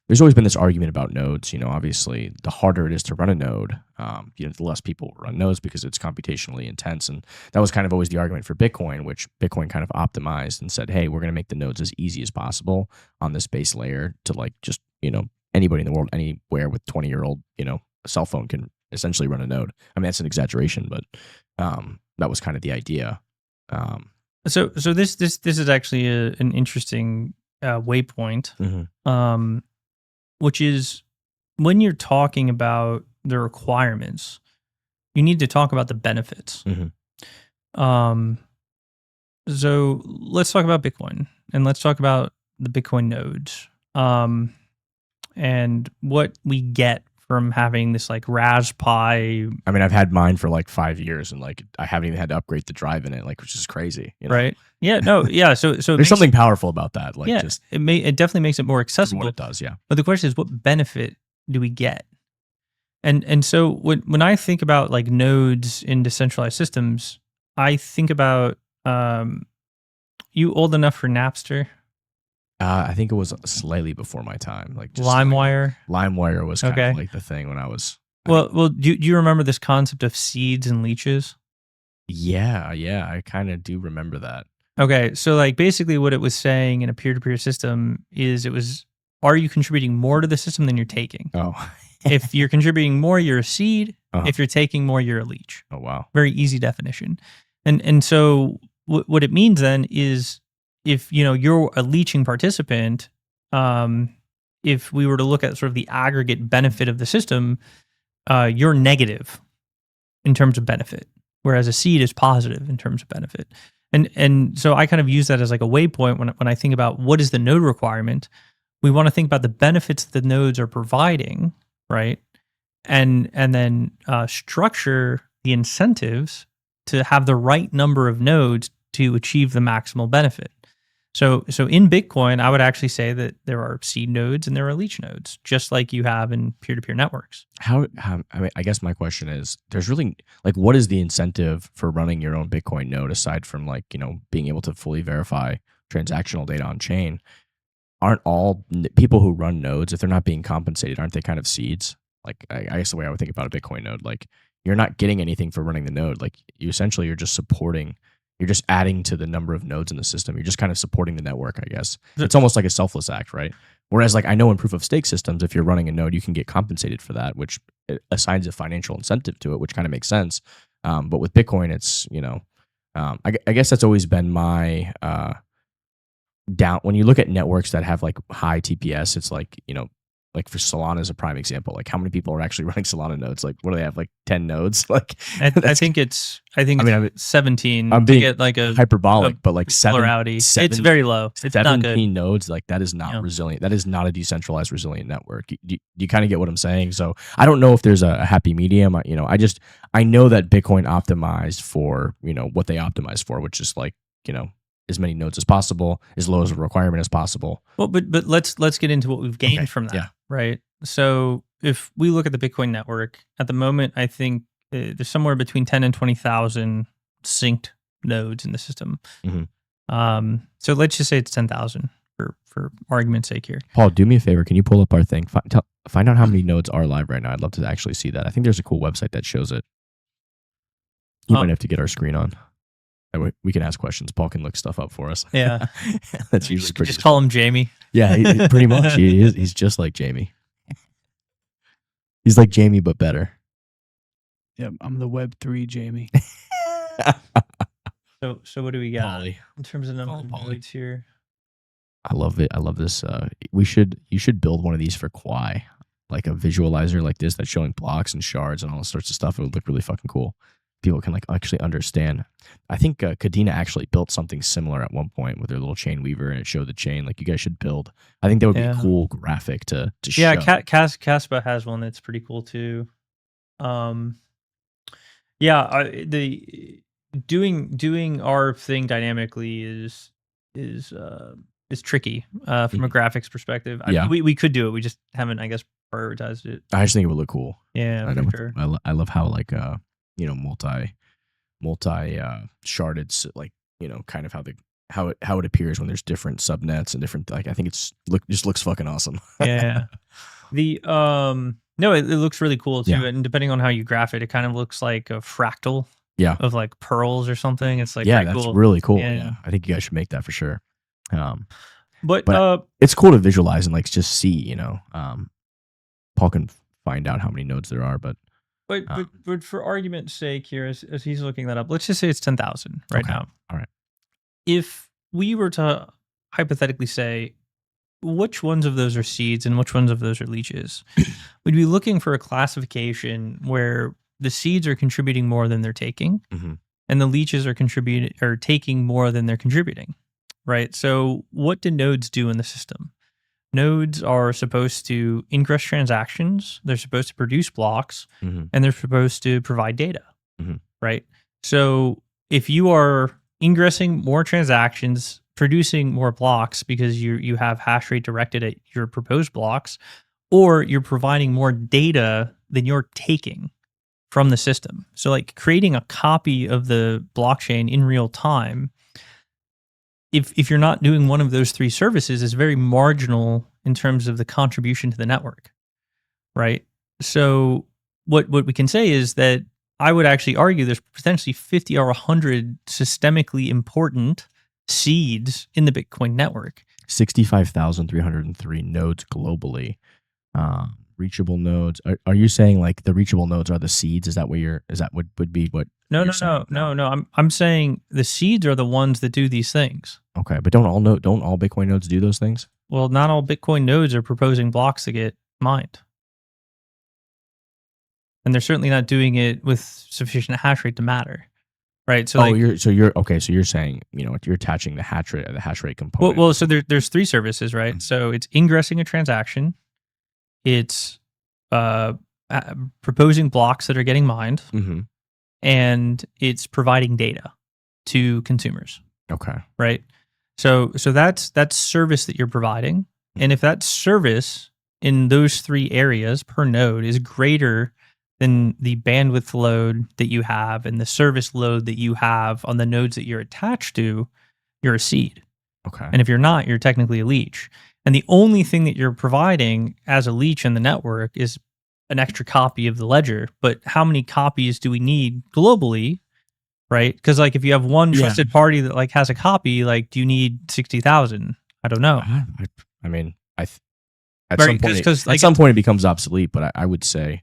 there's always been this argument about nodes. Obviously, the harder it is to run a node, the less people run nodes because it's computationally intense. And that was kind of always the argument for Bitcoin, which Bitcoin kind of optimized and said, hey, we're going to make the nodes as easy as possible on this base layer to like just, anybody in the world, anywhere with 20-year-old, a cell phone can essentially run a node. I mean, that's an exaggeration, but that was kind of the idea. So this is actually an interesting waypoint, which is when you're talking about the requirements, you need to talk about the benefits. So let's talk about Bitcoin, and let's talk about the Bitcoin nodes, and what we get from having this like Raspberry. I mean, I've had mine for like 5 years, and like I haven't even had to upgrade the drive in it, like, which is crazy, right? Yeah, no, yeah. So there's something powerful about that. Like, yeah, just it definitely makes it more accessible. What it does, yeah. But the question is, what benefit do we get? And so when I think about like nodes in decentralized systems, I think about you old enough for Napster? I think it was slightly before my time. Like just LimeWire. LimeWire was kind of like the thing when I was. Well, do you remember this concept of seeds and leeches? Yeah, I kind of do remember that. Okay, so like basically what it was saying in a peer-to-peer system is are you contributing more to the system than you're taking? Oh. If you're contributing more, you're a seed. If you're taking more, you're a leech. Oh, wow. Very easy definition. And so what it means then is if you're a leeching participant, if we were to look at sort of the aggregate benefit of the system, you're negative in terms of benefit, whereas a seed is positive in terms of benefit. And so I kind of use that as like a waypoint when I think about what is the node requirement. We want to think about the benefits that the nodes are providing, right? And then structure the incentives to have the right number of nodes to achieve the maximal benefit. So in Bitcoin, I would actually say that there are seed nodes and there are leech nodes, just like you have in peer-to-peer networks. I mean, I guess my question is, there's really like, what is the incentive for running your own Bitcoin node aside from like, being able to fully verify transactional data on chain? Aren't all people who run nodes, if they're not being compensated, aren't they kind of seeds? Like, I guess the way I would think about a Bitcoin node, like you're not getting anything for running the node. Like you're just adding to the number of nodes in the system. You're just kind of supporting the network, I guess. It's almost like a selfless act, right? Whereas like I know in proof of stake systems, if you're running a node, you can get compensated for that, which assigns a financial incentive to it, which kind of makes sense. But with Bitcoin, it's, I guess that's always been my down. When you look at networks that have like high TPS, it's like, like for Solana is a prime example. Like how many people are actually running Solana nodes? Like what do they have? Like 10 nodes? Like I think it's 17 I'm to being get like a hyperbolic, but like plurality. It's very low. It's not good. 17 nodes, like that is not resilient. That is not a decentralized resilient network. You kind of get what I'm saying? So I don't know if there's a happy medium. I know that Bitcoin optimized for, what they optimized for, which is like, as many nodes as possible, as low as a requirement as possible. Well, but let's get into what we've gained from that, right? So if we look at the Bitcoin network at the moment, I think there's somewhere between 10 and 20,000 synced nodes in the system. So let's just say it's 10,000 for argument's sake here. Paul, do me a favor. Can you pull up our thing? Find out how many nodes are live right now. I'd love to actually see that. I think there's a cool website that shows it. You might have to get our screen on. We can ask questions. Paul can look stuff up for us. Yeah. That's usually pretty. Just call him Jamie. Yeah, pretty much. He's just like Jamie. He's like Jamie, but better. Yep, I'm the Web3 Jamie. So what do we got Polly. in terms of number of nodes here? I love it. I love this. You should build one of these for Quai, like a visualizer like this that's showing blocks and shards and all sorts of stuff. It would look really fucking cool. People can like actually understand. I think Kadena actually built something similar at one point with their little chain weaver, and it showed the chain. Like you guys should build. I think that would be a cool graphic to show. Yeah, Caspa has one that's pretty cool too. Doing our thing dynamically is tricky from a graphics perspective. We could do it. We just haven't, I guess, prioritized it. I just think it would look cool. Yeah, for sure. I love how like multi sharded, like kind of how it appears when there's different subnets and different, like I think just looks fucking awesome. Yeah. No, it looks really cool too. Yeah. And depending on how you graph it, it kind of looks like a fractal of like pearls or something. It's like, that's cool. Really cool. Yeah. I think you guys should make that for sure. But it's cool to visualize and like just see, Paul can find out how many nodes there are, but for argument's sake here, as he's looking that up, let's just say it's 10,000 right now. All right. If we were to hypothetically say, which ones of those are seeds and which ones of those are leeches, we'd be looking for a classification where the seeds are contributing more than they're taking, and the leeches are taking more than they're contributing, right? So what do nodes do in the system? Nodes are supposed to ingress transactions, they're supposed to produce blocks, and they're supposed to provide data, right? So if you are ingressing more transactions, producing more blocks because you have hash rate directed at your proposed blocks, or you're providing more data than you're taking from the system. So like creating a copy of the blockchain in real time, if you're not doing one of those three services, is very marginal in terms of the contribution to the network, right? So what we can say is that I would actually argue there's potentially 50 or 100 systemically important seeds in the Bitcoin network. 65,303 nodes globally. Reachable nodes. Are you saying like the reachable nodes are the seeds? Is that what would be what? No. I'm saying the seeds are the ones that do these things. Okay, but don't all Bitcoin nodes do those things? Well, not all Bitcoin nodes are proposing blocks to get mined. And they're certainly not doing it with sufficient hash rate to matter. Right. So you're saying, you're attaching the hash rate component. Well, so there's three services, right? So it's ingressing a transaction, it's proposing blocks that are getting mined, and it's providing data to consumers. Okay. Right. So that's service that you're providing. And if that service in those three areas per node is greater than the bandwidth load that you have and the service load that you have on the nodes that you're attached to, you're a seed. Okay. And if you're not, you're technically a leech. And the only thing that you're providing as a leech in the network is an extra copy of the ledger. But how many copies do we need globally? Right? Because like if you have one trusted party that like has a copy, like do you need 60,000? I don't know. I mean, at some point it becomes obsolete, but I would say,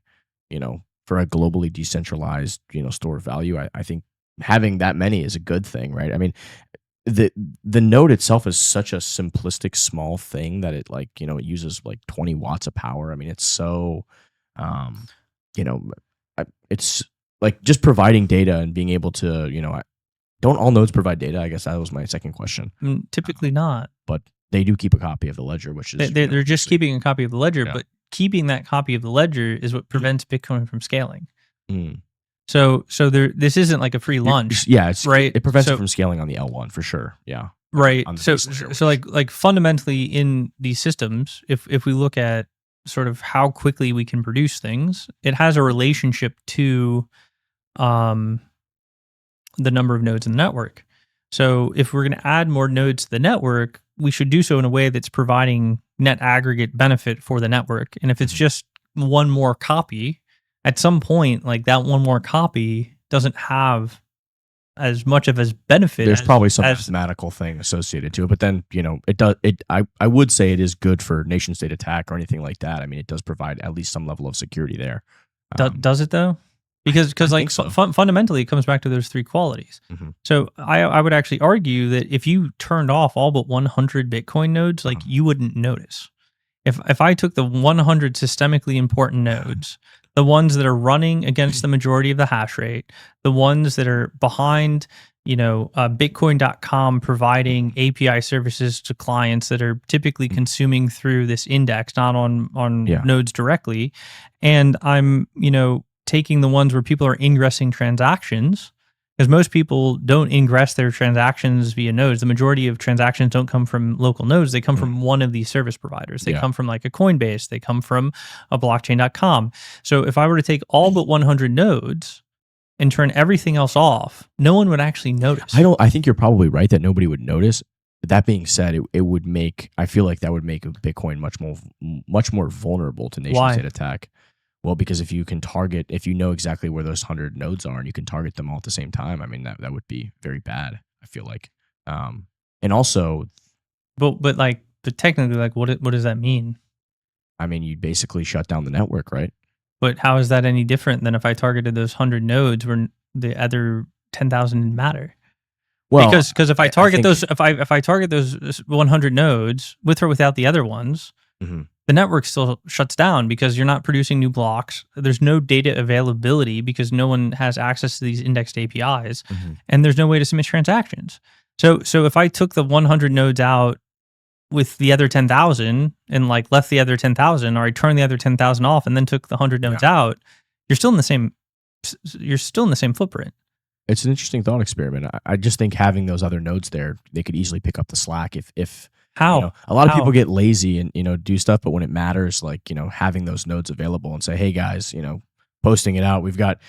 for a globally decentralized, store of value, I think having that many is a good thing, right? I mean, the node itself is such a simplistic small thing that it like, it uses like 20 watts of power. I mean, it's so, you know, it's like just providing data and being able to, don't all nodes provide data? I guess that was my second question. Typically not. But they do keep a copy of the ledger, which is they're just keeping a copy of the ledger, Yeah. but keeping that copy of the ledger is what prevents Bitcoin from scaling. Mm. So this isn't like a free lunch. Yeah, it's right. It prevents it from scaling on the L1 for sure. Yeah. Right. On the So base layer, so like fundamentally in these systems, if we look at sort of how quickly we can produce things, it has a relationship to the number of nodes in the network. So if we're going to add more nodes to the network, we should do so in a way that's providing net aggregate benefit for the network. And if it's just one more copy, at some point, like that one more copy doesn't have as much of as benefit. There's probably some mathematical thing associated to it, but then it does. I would say it is good for nation state attack or anything like that. I mean, it does provide at least some level of security there. Does it though? Because like so. Fundamentally, it comes back to those three qualities. Mm-hmm. So I would actually argue that if you turned off all but 100 Bitcoin nodes, like you wouldn't notice. If I took the 100 systemically important nodes, the ones that are running against the majority of the hash rate, the ones that are behind, Bitcoin.com providing API services to clients that are typically consuming through this index, not on nodes directly, and I'm taking the ones where people are ingressing transactions, because most people don't ingress their transactions via nodes. The majority of transactions don't come from local nodes. They come from one of these service providers. They come from like a Coinbase. They come from a blockchain.com. So if I were to take all but 100 nodes and turn everything else off, no one would actually notice. I think you're probably right that nobody would notice. That being said, I feel like that would make Bitcoin much more vulnerable to nation state attack. Well, because if you know exactly where those 100 nodes are and you can target them all at the same time, I mean, that would be very bad, I feel like. And also... But technically, like, what does that mean? I mean, you basically shut down the network, right? But how is that any different than if I targeted those 100 nodes where the other 10,000 didn't matter? Well, because if I target those 100 nodes with or without the other ones, the network still shuts down because you're not producing new blocks. There's no data availability because no one has access to these indexed APIs, and there's no way to submit transactions. So if I took the 100 nodes out with the other 10,000 and like left the other 10,000, or I turned the other 10,000 off and then took the 100 nodes out, you're still in the same footprint. It's an interesting thought experiment. I just think having those other nodes there, they could easily pick up the slack if how a lot of people get lazy and do stuff, but when it matters, like having those nodes available and say, hey guys, posting it out, we've got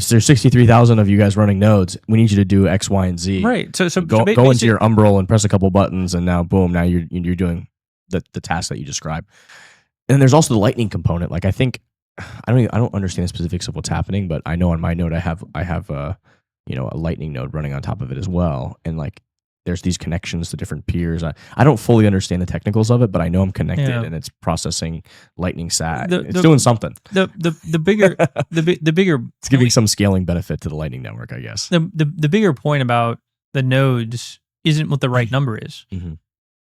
there's 63,000 of you guys running nodes. We need you to do X, Y, and Z. Right. So go into your Umbrel and press a couple buttons, and now boom, now you're doing the task that you described. And there's also the lightning component. Like I think I don't understand the specifics of what's happening, but I know on my node I have a lightning node running on top of it as well, and like there's these connections to different peers. I don't fully understand the technicals of it, but I know I'm connected and it's processing lightning SAT. It's doing something. The bigger it's giving some scaling benefit to the lightning network, I guess. The bigger point about the nodes isn't what the right number is.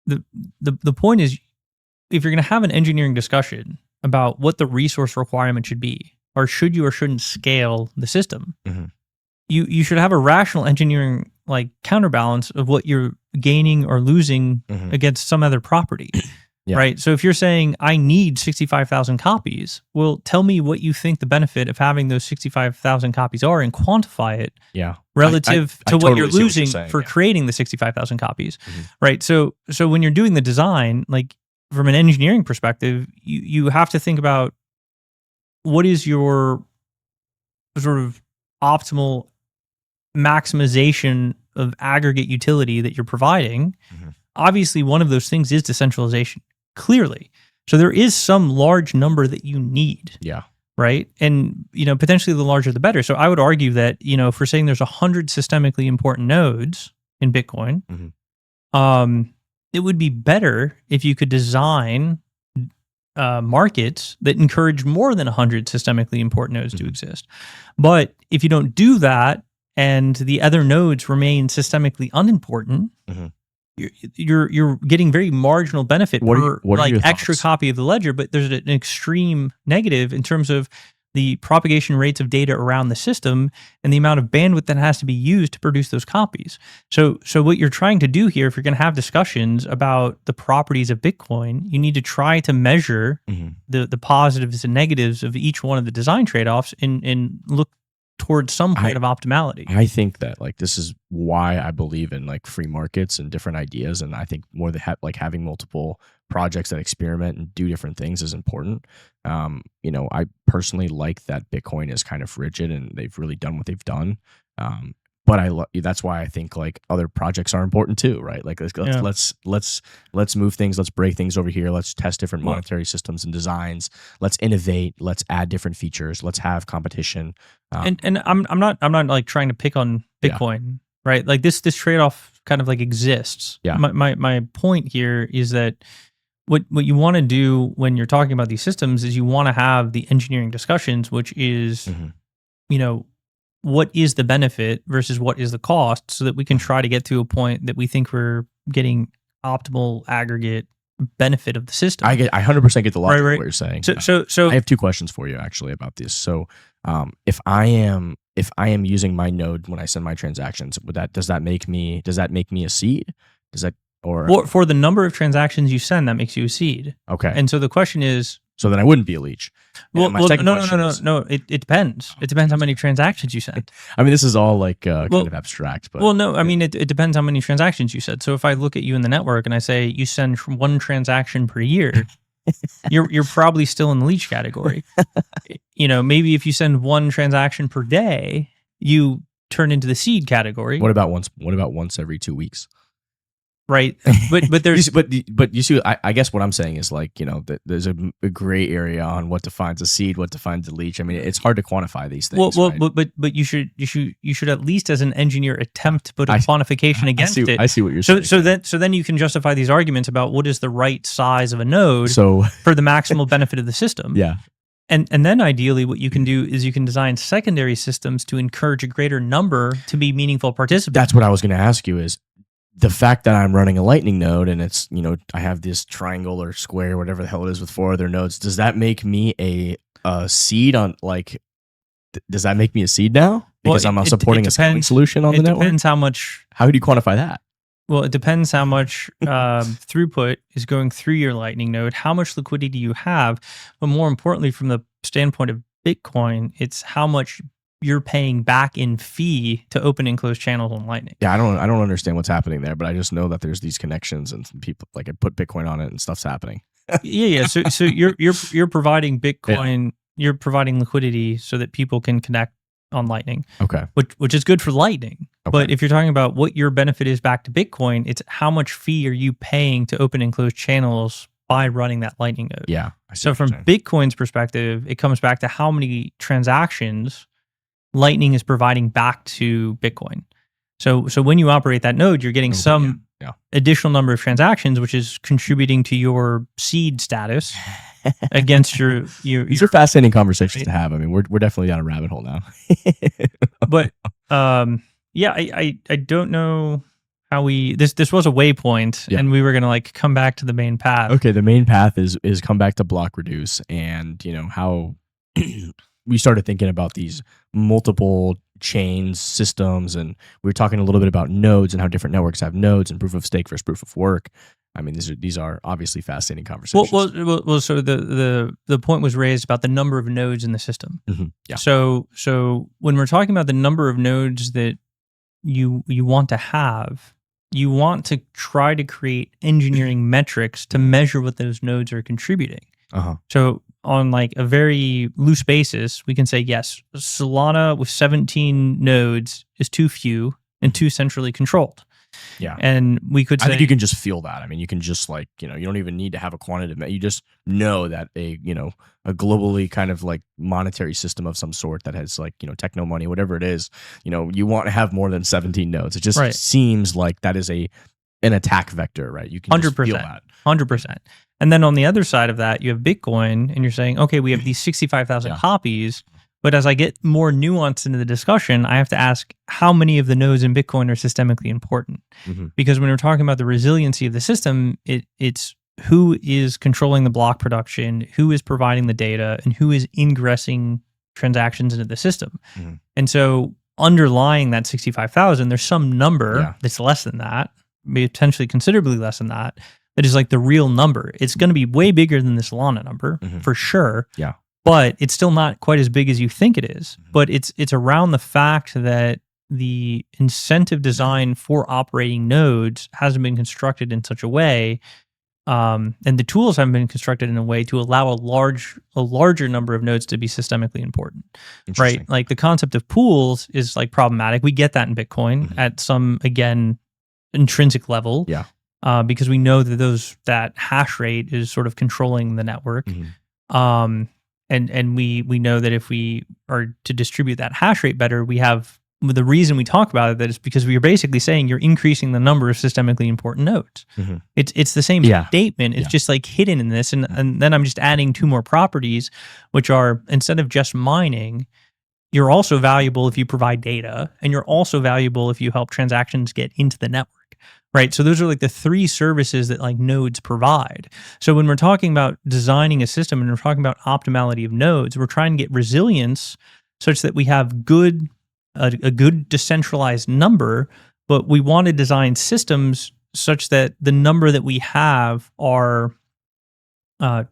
The point is, if you're going to have an engineering discussion about what the resource requirement should be, or should you or shouldn't scale the system, you should have a rational engineering like counterbalance of what you're gaining or losing against some other property, right? So if you're saying I need 65,000 copies, well, tell me what you think the benefit of having those 65,000 copies are and quantify it relative to what you're losing for creating the 65,000 copies, right? So when you're doing the design, like from an engineering perspective, you have to think about what is your sort of optimal maximization of aggregate utility that you're providing. Obviously, one of those things is decentralization, clearly. So there is some large number that you need. Right? And, potentially the larger the better. So I would argue that, if we're saying there's 100 systemically important nodes in Bitcoin, it would be better if you could design markets that encourage more than 100 systemically important nodes to exist. But if you don't do that, and the other nodes remain systemically unimportant, Mhm. you're getting very marginal benefit What are per what are your extra thoughts? copy of the ledger, but there's an extreme negative in terms of the propagation rates of data around the system and the amount of bandwidth that has to be used to produce those copies. So what you're trying to do here, if you're going to have discussions about the properties of Bitcoin, you need to try to measure Mhm. the positives and negatives of each one of the design trade-offs and look towards some point of optimality. I think that like this is why I believe in like free markets and different ideas, and I think more than like having multiple projects that experiment and do different things is important. I personally like that Bitcoin is kind of rigid and they've really done what they've done. But that's why I think like other projects are important too, right? Like let's move things, let's break things over here, let's test different monetary systems and designs, let's innovate, let's add different features, let's have competition. And I'm not like trying to pick on Bitcoin, right? Like this trade-off kind of like exists. Yeah. My point here is that what you want to do when you're talking about these systems is you want to have the engineering discussions, which is, what is the benefit versus what is the cost, so that we can try to get to a point that we think we're getting optimal aggregate benefit of the system. I 100% get the logic of Right. what you're saying. So I have two questions for you actually about this. So if I am using my node when I send my transactions, does that make me a seed? For the number of transactions you send, that makes you a seed. Okay. And so the question is, so then I wouldn't be a leech. no. It depends. It depends how many transactions you send. I mean, this is all like kind of abstract, but I mean, it depends how many transactions you said. So if I look at you in the network and I say you send one transaction per year, you're probably still in the leech category. Maybe if you send one transaction per day, you turn into the seed category. What about once every 2 weeks? Right, but there's but you see, I guess what I'm saying is like there's a gray area on what defines a seed, what defines a leech. I mean, it's hard to quantify these things. Well, right? but you should at least as an engineer attempt to put a quantification against it. I see what you're saying. So then you can justify these arguments about what is the right size of a node So for the maximal benefit of the system. Yeah. And then ideally what you can do is you can design secondary systems to encourage a greater number to be meaningful participants. That's what I was going to ask you is the fact that I'm running a Lightning node and it's, I have this triangle or square, whatever the hell it is with 4 other nodes. Does that make me a seed on does that make me a seed now? Because I'm supporting a scaling solution on the network? It depends how much. How do you quantify that? Well, it depends how much throughput is going through your Lightning node, how much liquidity you have, but more importantly, from the standpoint of Bitcoin, it's how much you're paying back in fee to open and close channels on Lightning. Yeah, I don't understand what's happening there, but I just know that there's these connections and people I put Bitcoin on it and stuff's happening. Yeah. So you're providing Bitcoin, you're providing liquidity so that people can connect on Lightning. Okay. Which is good for Lightning. Okay. But if you're talking about what your benefit is back to Bitcoin, it's how much fee are you paying to open and close channels by running that Lightning node. Yeah. So from Bitcoin's perspective, it comes back to how many transactions Lightning is providing back to Bitcoin. So when you operate that node, you're getting some additional number of transactions, which is contributing to your seed status against your. These are fascinating conversations to have. I mean, we're definitely down a rabbit hole now. But I don't know how this was a waypoint, and we were gonna come back to the main path. Okay, the main path is come back to BlockReduce, and how we started thinking about these multiple chains, systems, and we were talking a little bit about nodes and how different networks have nodes and proof of stake versus proof of work. I mean, these are obviously fascinating conversations. Well, so the point was raised about the number of nodes in the system. Mm-hmm. Yeah. So when we're talking about the number of nodes that you want to have, you want to try to create engineering metrics to measure what those nodes are contributing. Uh-huh. So on a very loose basis, we can say, yes, Solana with 17 nodes is too few and too centrally controlled. Yeah. And we could say, I think you can just feel that. I mean, you can just you don't even need to have a quantitative, you just know that a globally kind of monetary system of some sort that has techno money, whatever it is, you want to have more than 17 nodes. It just seems like that is an attack vector, right? You can 100%, just feel that. 100%. And then on the other side of that, you have Bitcoin, and you're saying, okay, we have these 65,000 copies. But as I get more nuanced into the discussion, I have to ask how many of the nodes in Bitcoin are systemically important. Because when we're talking about the resiliency of the system, it's who is controlling the block production, who is providing the data, and who is ingressing transactions into the system. And so underlying that 65,000, there's some number that's less than that, maybe potentially considerably less than that is like the real number. It's going to be way bigger than this Lana number for sure. Yeah. But it's still not quite as big as you think it is. But it's around the fact that the incentive design for operating nodes hasn't been constructed in such a way, and the tools haven't been constructed in a way to allow a larger number of nodes to be systemically important, right? Like the concept of pools is like problematic. We get that in Bitcoin at some, again, intrinsic level, because we know that that hash rate is sort of controlling the network, and we know that if we are to distribute that hash rate better, we have the reason we talk about it, that is because we are basically saying you're increasing the number of systemically important nodes. It's the same statement. It's just like hidden in this. And then I'm just adding two more properties, which are, instead of just mining, you're also valuable if you provide data, and you're also valuable if you help transactions get into the network, right? So those are like the three services that like nodes provide. So when we're talking about designing a system and we're talking about optimality of nodes, we're trying to get resilience such that we have a good decentralized number, but we want to design systems such that the number that we have are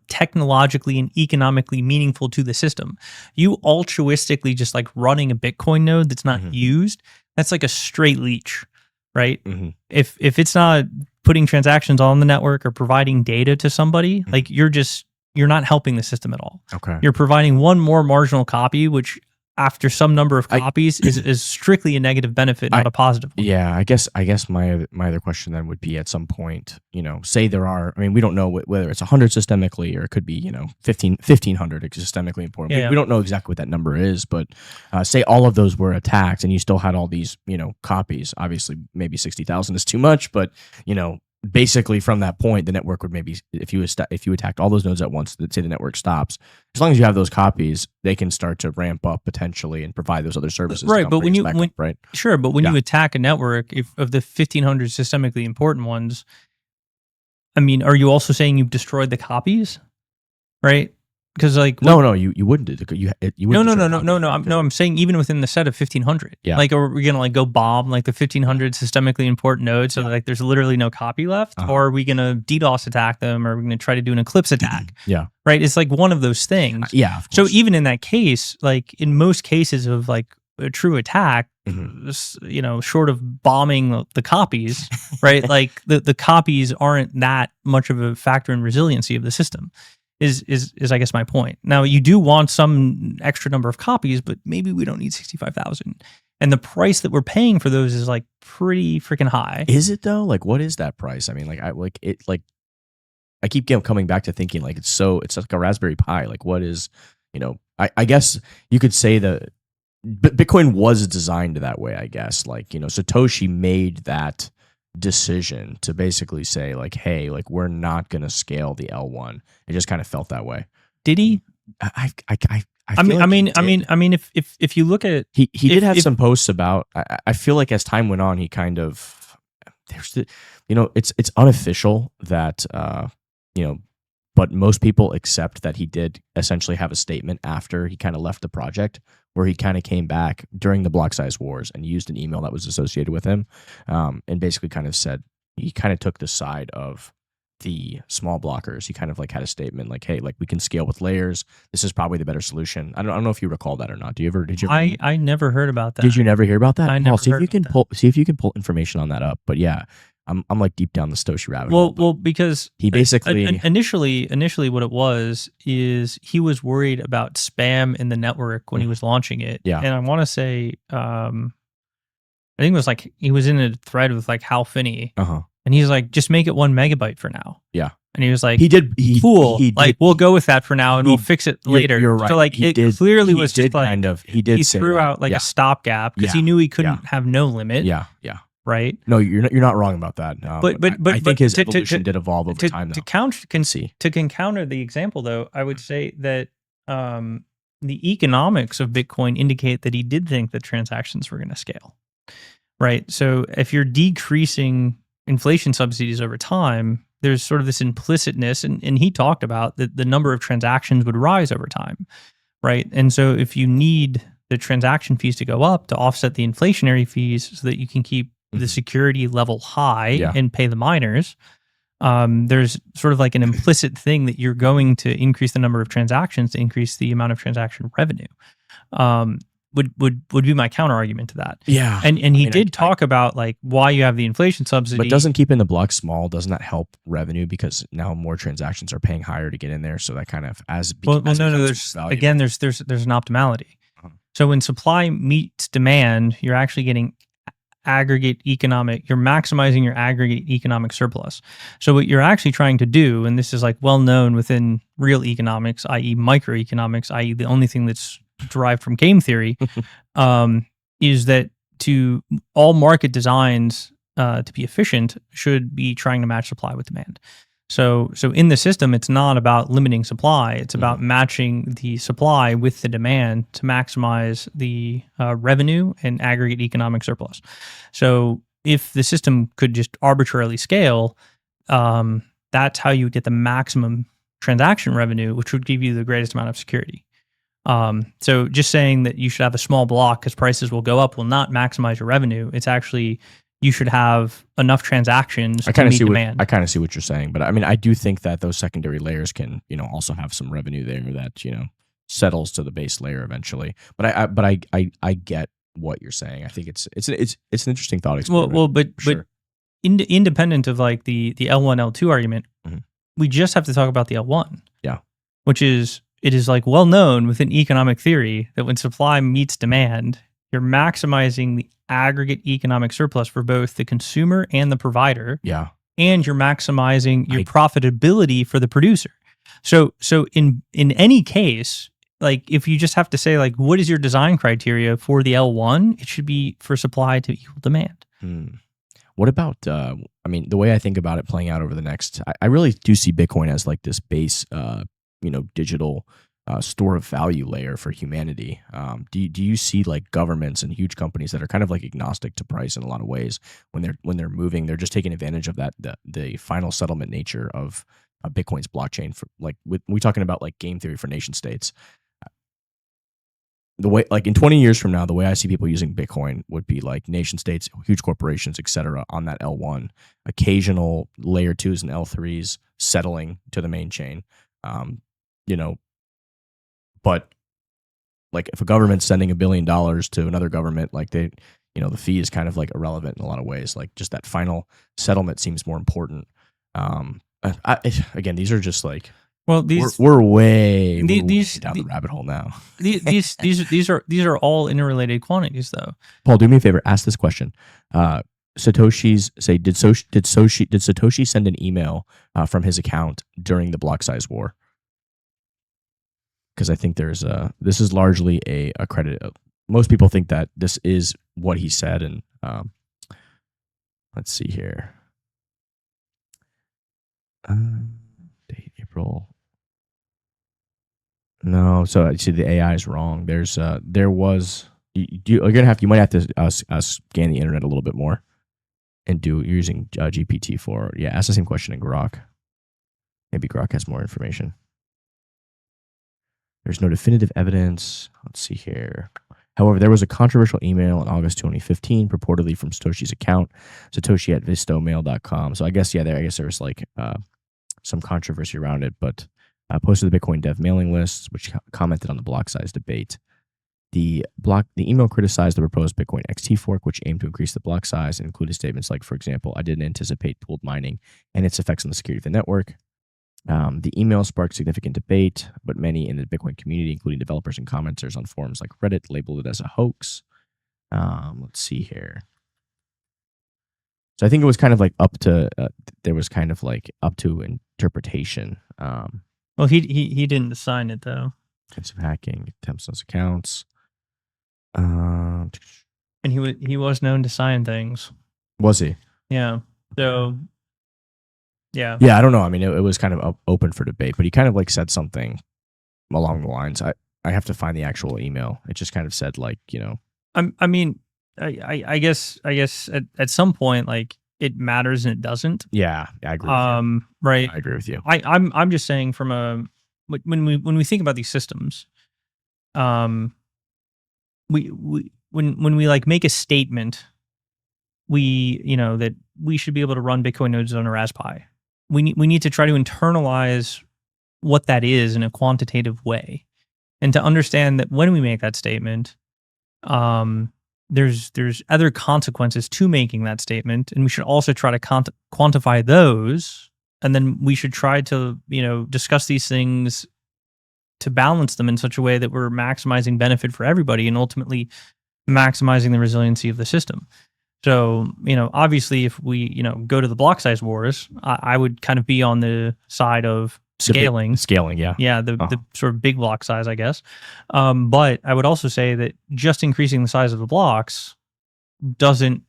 technologically and economically meaningful to the system. You altruistically just like running a Bitcoin node that's not used, that's like a straight leech, right? If it's not putting transactions on the network or providing data to somebody, like you're not helping the system at all. Okay. You're providing one more marginal copy, which after some number of copies is strictly a negative benefit, not a positive one. Yeah, I guess my other question then would be, at some point, say there are, I mean, we don't know whether it's 100 systemically, or it could be, 1,500 systemically important. We don't know exactly what that number is, but say all of those were attacked and you still had all these, copies. Obviously, maybe 60,000 is too much, but, basically from that point, the network would maybe, if you attacked all those nodes at once, say the network stops, as long as you have those copies, they can start to ramp up potentially and provide those other services. Right, but when you attack a network, of the 1,500 systemically important ones, I mean, are you also saying you've destroyed the copies? Right? Because like no, you wouldn't do you No. I'm saying even within the set of 1,500. Yeah. Like, are we gonna like go bomb like the 1,500 systemically important nodes so that like there's literally no copy left, or are we gonna DDoS attack them, or are we gonna try to do an Eclipse attack? Right. It's like one of those things. So even in that case, like in most cases of like a true attack, short of bombing the copies, right? Like the copies aren't that much of a factor in resiliency of the system. Is I guess my point. Now, you do want some extra number of copies, but maybe we don't need 65,000. And the price that we're paying for those is like pretty freaking high. Is it though? Like, what is that price? I mean, I keep coming back to thinking like it's like a Raspberry Pi. Like, what is, I guess you could say that Bitcoin was designed that way, I guess. Like, Satoshi made that decision to basically say like, hey, like we're not going to scale the L1. It just kind of felt that way. Did he? I mean, if you look at he did have some posts about. I feel like as time went on, he kind of it's unofficial that but most people accept that he did essentially have a statement after he kind of left the project, where he kind of came back during the block size wars and used an email that was associated with him, and basically kind of said he kind of took the side of the small blockers. He kind of like had a statement like, hey, like we can scale with layers. This is probably the better solution. I don't know if you recall that or not. Did you? I never heard about that. Did you never hear about that? I never see if you can pull information on that up. But yeah, I'm like deep down the Satoshi rabbit hole. Well, because he basically initially what it was is he was worried about spam in the network when he was launching it. Yeah. And I want to say, I think it was like he was in a thread with like Hal Finney. And he's like, just make it 1 megabyte for now. Yeah. And he was like, cool. We'll go with that for now and we'll fix it later. You're right. So like he threw out like a stopgap because he knew he couldn't have no limit. Yeah. Right. No, you're not wrong about that. But I think his evolution did evolve over time. To counter the example, though, I would say that the economics of Bitcoin indicate that he did think that transactions were going to scale, right? So if you're decreasing inflation subsidies over time, there's sort of this implicitness, and he talked about that the number of transactions would rise over time, right? And so if you need the transaction fees to go up to offset the inflationary fees so that you can keep the security level high and pay the miners, there's sort of like an implicit thing that you're going to increase the number of transactions to increase the amount of transaction revenue. Would be my counter argument to that. Yeah. And he did talk about like why you have the inflation subsidy. But doesn't keeping the block small, doesn't that help revenue because now more transactions are paying higher to get in there? So that kind of no, there's an optimality. So when supply meets demand, you're actually getting you're maximizing your aggregate economic surplus. So what you're actually trying to do, and this is like well known within real economics, i.e. microeconomics, i.e. the only thing that's derived from game theory, is that to all market designs to be efficient should be trying to match supply with demand. So in the system, it's not about limiting supply. It's about matching the supply with the demand to maximize the revenue and aggregate economic surplus. So if the system could just arbitrarily scale, that's how you would get the maximum transaction revenue, which would give you the greatest amount of security. So just saying that you should have a small block because prices will go up will not maximize your revenue. It's actually you should have enough transactions to meet demand. I kind of see what you're saying, but I mean, I do think that those secondary layers can, also have some revenue there that settles to the base layer eventually. But I get what you're saying. I think it's an interesting thought experiment. But independent of like the L1 L2 argument, we just have to talk about the L1. Yeah, which is it is like well known within economic theory that when supply meets demand, you're maximizing the aggregate economic surplus for both the consumer and the provider. Yeah. And you're maximizing your profitability for the producer. So in any case, like if you just have to say like, what is your design criteria for the L1? It should be for supply to equal demand. What about, the way I think about it playing out over the next, I really do see Bitcoin as like this base, digital store of value layer for humanity. Do you see like governments and huge companies that are kind of like agnostic to price in a lot of ways when they're moving, they're just taking advantage of that the final settlement nature of Bitcoin's blockchain for like we're talking about like game theory for nation states. The way like in 20 years from now, the way I see people using Bitcoin would be like nation states, huge corporations, etc. on that L1, occasional layer 2s and L3s settling to the main chain. But like if a government's sending $1 billion to another government, like the fee is kind of like irrelevant in a lot of ways. Like just that final settlement seems more important. Again, these are just like, we're way down the rabbit hole now. These are all interrelated quantities though. Paul, do me a favor, ask this question. Satoshi's say, did Satoshi send an email from his account during the block size war? Because I think this is largely a credit. Most people think that this is what he said, and let's see here. Date April. No, so I see the AI is wrong. You might have to scan the internet a little bit more, and you're using GPT-4. Yeah, ask the same question in Grok. Maybe Grok has more information. There's no definitive evidence. Let's see here. However, there was a controversial email in August 2015, purportedly from Satoshi's account, satoshi@vistomail.com. So I guess, there was like some controversy around it, but posted the Bitcoin dev mailing list, which commented on the block size debate. The email criticized the proposed Bitcoin XT fork, which aimed to increase the block size and included statements like, for example, I didn't anticipate pooled mining and its effects on the security of the network. The email sparked significant debate, but many in the Bitcoin community, including developers and commenters on forums like Reddit, labeled it as a hoax. Let's see here. So I think it was kind of like up to interpretation. Well, he didn't sign it though. Attempts of hacking, attempts on accounts. And he was known to sign things. Was he? Yeah. So. Yeah. Yeah, I don't know. I mean, it was kind of open for debate, but he kind of like said something along the lines. I I have to find the actual email. It just kind of said like, I mean, I guess at some point, like, it matters and it doesn't. yeah, I agree with you. Right. I agree with you. I'm just saying from when we think about these systems, when we like make a statement, that we should be able to run Bitcoin nodes on a Raspberry Pi. We need to try to internalize what that is in a quantitative way, and to understand that when we make that statement, there's other consequences to making that statement, and we should also try to quantify those, and then we should try to discuss these things to balance them in such a way that we're maximizing benefit for everybody and ultimately maximizing the resiliency of the system. So, obviously, if we, go to the block size wars, I would kind of be on the side of scaling. Scaling, yeah. Yeah, the sort of big block size, I guess. But I would also say that just increasing the size of the blocks doesn't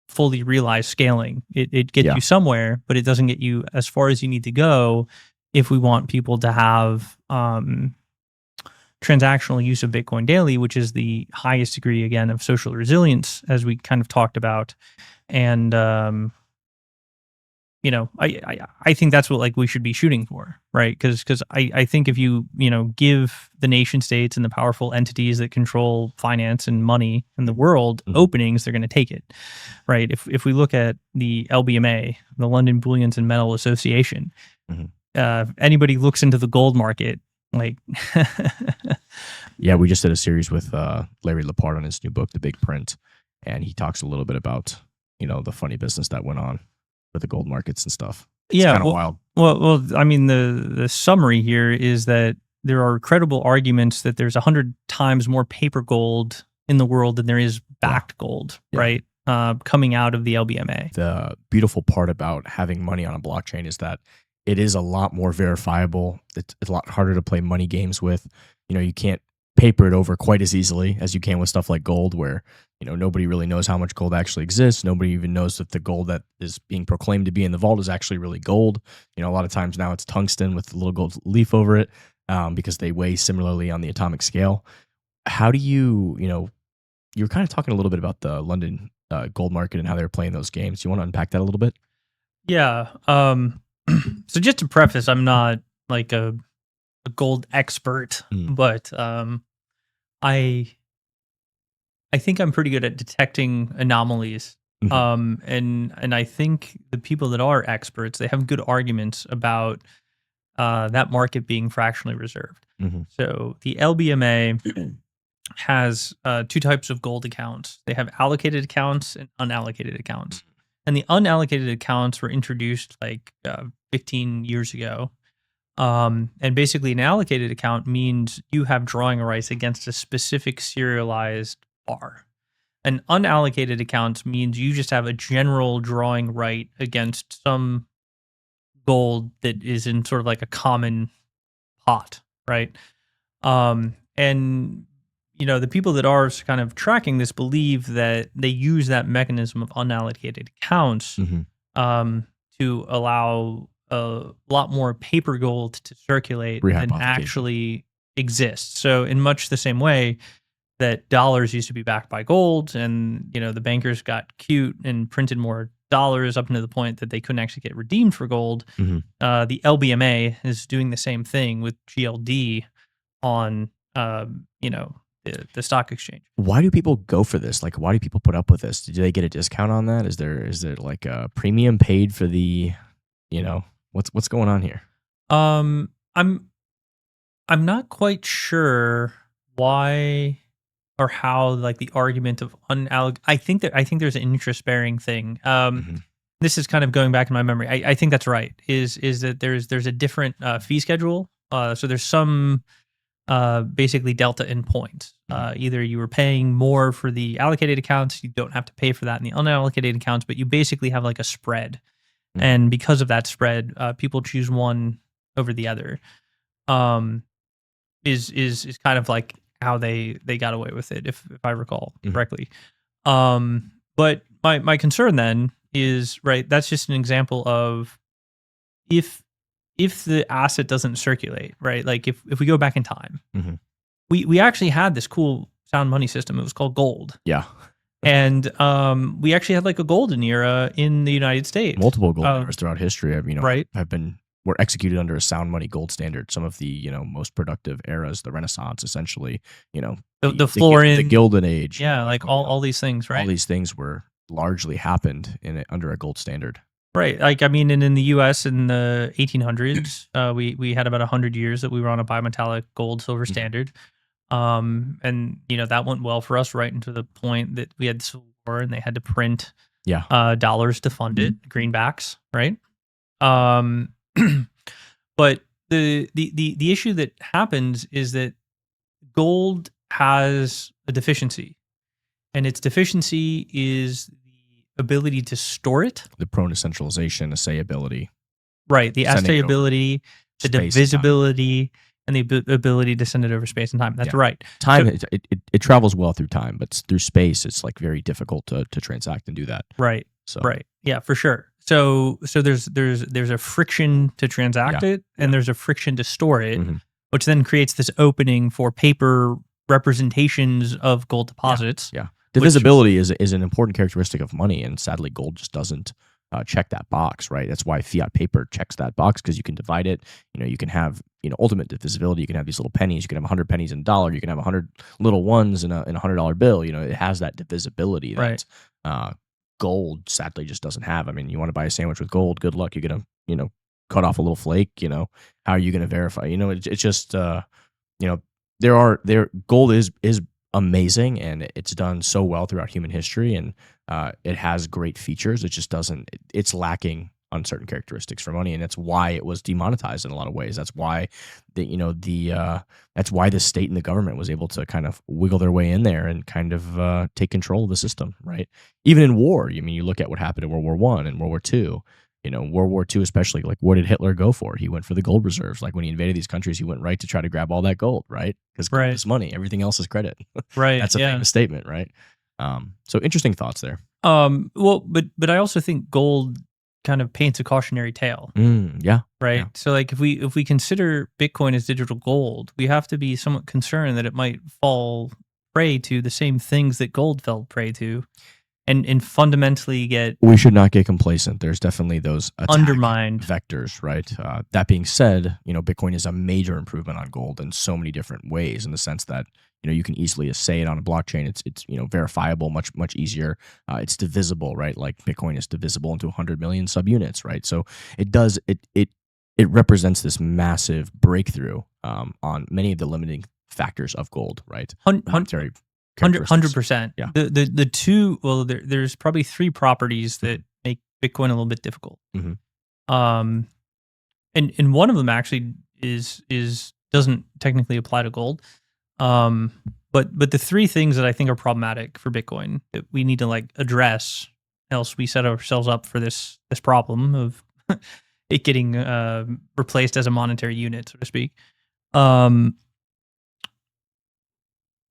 fully realize scaling. It gets you somewhere, but it doesn't get you as far as you need to go if we want people to have transactional use of Bitcoin daily, which is the highest degree, again, of social resilience, as we kind of talked about. And, I think that's what like we should be shooting for, right? Because I think if you, give the nation states and the powerful entities that control finance and money in the world openings, they're going to take it, right? If we look at the LBMA, the London Bullions and Metal Association, if anybody looks into the gold market, like, yeah, we just did a series with Larry Lepard on his new book, The Big Print, and he talks a little bit about the funny business that went on with the gold markets and stuff. It's kind of wild. Well, I mean, the summary here is that there are credible arguments that there's 100 times more paper gold in the world than there is backed gold, right? Coming out of the LBMA. The beautiful part about having money on a blockchain is that it is a lot more verifiable. It's a lot harder to play money games with. You can't paper it over quite as easily as you can with stuff like gold, where nobody really knows how much gold actually exists. Nobody even knows that the gold that is being proclaimed to be in the vault is actually really gold. A lot of times now it's tungsten with a little gold leaf over it, because they weigh similarly on the atomic scale. How do you were kind of talking a little bit about the London gold market and how they were playing those games. Do you want to unpack that a little bit? Yeah. So just to preface, I'm not like a gold expert, but I think I'm pretty good at detecting anomalies. And I think the people that are experts, they have good arguments about that market being fractionally reserved. So the LBMA has two types of gold accounts. They have allocated accounts and unallocated accounts. And the unallocated accounts were introduced like 15 years ago. And basically an allocated account means you have drawing rights against a specific serialized bar. An unallocated account means you just have a general drawing right against some gold that is in sort of like a common pot, right? And the people that are kind of tracking this believe that they use that mechanism of unallocated accounts to allow a lot more paper gold to circulate than actually exists. So in much the same way that dollars used to be backed by gold, and the bankers got cute and printed more dollars up to the point that they couldn't actually get redeemed for gold, the LBMA is doing the same thing with GLD on the stock exchange. Why do people go for this? Like, why do people put up with this? Do they get a discount on that? Is there like a premium paid for the, what's going on here? I'm not quite sure why or how, like, the argument of I think there's an interest bearing thing. This is kind of going back in my memory. I think that's right. Is that there's a different fee schedule. So there's some basically delta in points. Either you were paying more for the allocated accounts, you don't have to pay for that in the unallocated accounts, but you basically have like a spread. And because of that spread, people choose one over the other. Is kind of like how they got away with it, if I recall correctly. But my concern then is, right, that's just an example of if the asset doesn't circulate, right? Like if we go back in time, we actually had this cool sound money system. It was called gold. Yeah. And we actually had like a golden era in the United States. Multiple gold eras throughout history have, right. were executed under a sound money gold standard. Some of the, most productive eras, the Renaissance, essentially, the Florian, the Gilded Age. Yeah, like all these things, right? All these things were largely happened under a gold standard. Right. Like, I mean, and in the U.S. in the 1800s, we had about 100 years that we were on a bimetallic gold silver standard. And, that went well for us right into the point that we had Civil War and they had to print dollars to fund it, greenbacks, right? But the issue that happens is that gold has a deficiency, and its deficiency is the ability to store it. The prone to centralization, assayability. Right. The assayability, the divisibility, and the ability to send it over space and time. That's right. Time, so, it travels well through time, but through space, it's like very difficult to transact and do that. Right. So right. Yeah, for sure. So there's a friction to transact it, and there's a friction to store it, which then creates this opening for paper representations of gold deposits. Yeah. Divisibility is an important characteristic of money, and sadly, gold just doesn't check that box, right? That's why fiat paper checks that box, because you can divide it. You can have ultimate divisibility. You can have these little pennies. You can have 100 pennies in a dollar. You can have 100 little ones in a $100 bill. It has that divisibility that gold sadly just doesn't have. I mean, you want to buy a sandwich with gold, good luck. You're gonna cut off a little flake. How are you gonna verify? It's just gold is amazing, and it's done so well throughout human history, and it has great features. It just doesn't. It's lacking on certain characteristics for money, and that's why it was demonetized in a lot of ways. That's why that's why the state and the government was able to kind of wiggle their way in there and kind of take control of the system, right? Even in war, you look at what happened in World War I and World War II. World War II especially, like, what did Hitler go for? He went for the gold reserves. Like, when he invaded these countries, he went right to try to grab all that gold, right? Because gold is money. Everything else is credit. Right. That's a famous statement, right? So interesting thoughts there. Well, but I also think gold kind of paints a cautionary tale. Yeah. Right. Yeah. So, like, if we consider Bitcoin as digital gold, we have to be somewhat concerned that it might fall prey to the same things that gold fell prey to. And fundamentally we should not get complacent. There's definitely those undermined vectors, right? That being said, Bitcoin is a major improvement on gold in so many different ways, in the sense that you can easily assay it on a blockchain. It's verifiable, much easier. It's divisible, right? Like, Bitcoin is divisible into 100 million subunits, right? So it represents this massive breakthrough on many of the limiting factors of gold, right? Monetary 100%. Yeah. The two, well, there's probably three properties that make Bitcoin a little bit difficult. And one of them actually doesn't technically apply to gold. But the three things that I think are problematic for Bitcoin that we need to address, else we set ourselves up for this problem of it getting replaced as a monetary unit, so to speak.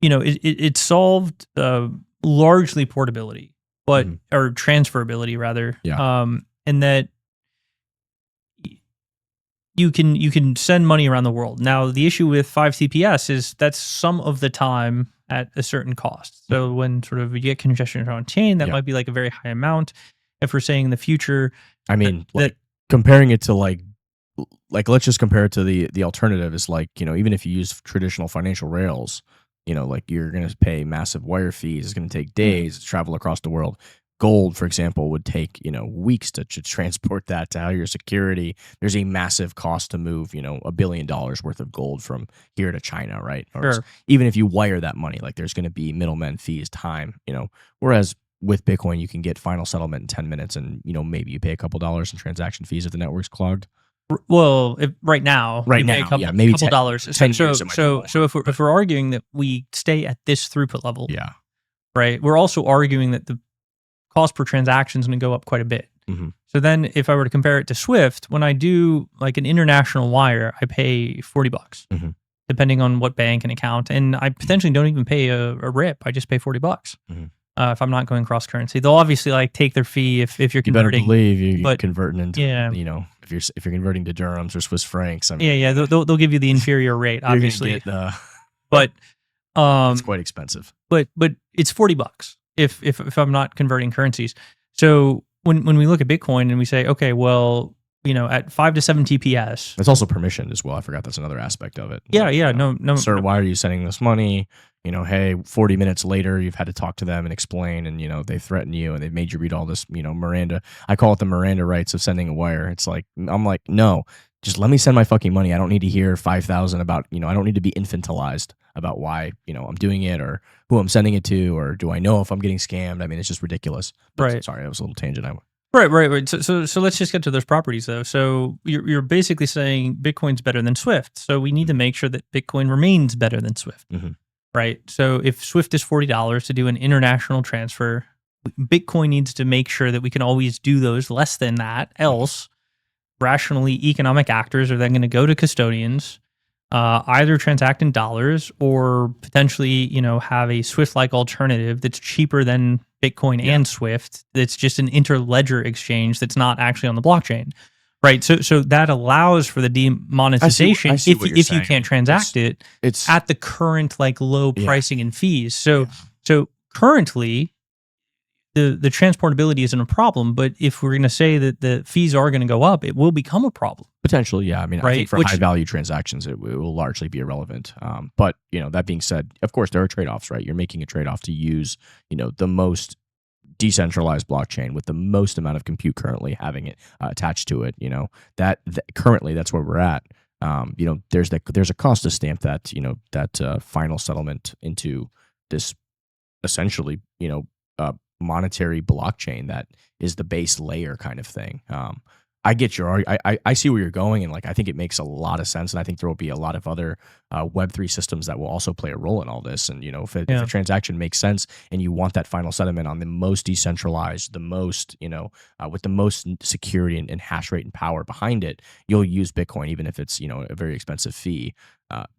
It solved largely portability, or transferability rather. Yeah. And that you can send money around the world. Now, the issue with 5TPS is that's some of the time at a certain cost. So when sort of you get congestion on chain, that might be like a very high amount. If we're saying in the future, I mean, comparing it to like let's just compare it to the alternative is even if you use traditional financial rails, you're going to pay massive wire fees. It's going to take days to travel across the world. Gold, for example, would take, weeks to transport that, to your security. There's a massive cost to move, $1 billion worth of gold from here to China, right? Or even if you wire that money, there's going to be middlemen, fees, time, whereas with Bitcoin, you can get final settlement in 10 minutes and, maybe you pay a couple dollars in transaction fees if the network's clogged. Well, right now, maybe a couple dollars. 10 years, so if we're arguing that we stay at this throughput level, right, we're also arguing that the cost per transaction is going to go up quite a bit. So then, if I were to compare it to Swift, when I do an international wire, I pay $40, depending on what bank and account, and I potentially don't even pay a rip. I just pay $40. If I'm not going cross currency, they'll obviously take their fee if you're converting. You better believe you're converting into if you're converting to dirhams or Swiss francs. They'll give you the inferior rate. Obviously, you're gonna but It's quite expensive. but it's $40 if I'm not converting currencies. So when we look at Bitcoin and we say, okay, well, at 5 to 7 TPS, It's also permissioned as well. I forgot that's another aspect of it. Yeah, Like, yeah, no, Sir, why are you sending this money? Hey, 40 minutes later, you've had to talk to them and explain, and they threaten you and they've made you read all this, Miranda. I call it the Miranda rights of sending a wire. It's like, I'm like, no, just let me send my fucking money. I don't need to hear 5,000 about, I don't need to be infantilized about why, I'm doing it or who I'm sending it to, or do I know if I'm getting scammed? I mean, it's just ridiculous. But, Right. Sorry, that was a little tangent. Right. So let's just get to those properties though. So you're basically saying Bitcoin's better than Swift. So we need to make sure that Bitcoin remains better than Swift. Mhm. Right. So if Swift is $40 to do an international transfer, Bitcoin needs to make sure that we can always do those less than that. Else, rationally economic actors are then going to go to custodians, either transact in dollars or potentially, have a Swift-like alternative that's cheaper than Bitcoin and Swift. That's just an interledger exchange that's not actually on the blockchain, right? So that allows for the demonetization I see what you're if you saying. can't transact It's at the current low pricing and fees. So currently, the transportability isn't a problem, but if we're going to say that the fees are going to go up, it will become a problem. potentially, yeah. I mean, I Right, think for which- high value transactions, it will largely be irrelevant. But that being said, of course, there are trade offs, right? You're making a trade off to use, the most decentralized blockchain with the most amount of compute currently having it attached to it. That currently that's where we're at. There's a cost to stamp that final settlement into this essentially monetary blockchain that is the base layer kind of thing. I get your I see where you're going, and I think it makes a lot of sense, and I think there will be a lot of other Web3 systems that will also play a role in all this. And if a transaction makes sense, and you want that final settlement on the most decentralized, the most with the most security and hash rate and power behind it, you'll use Bitcoin, even if it's a very expensive fee.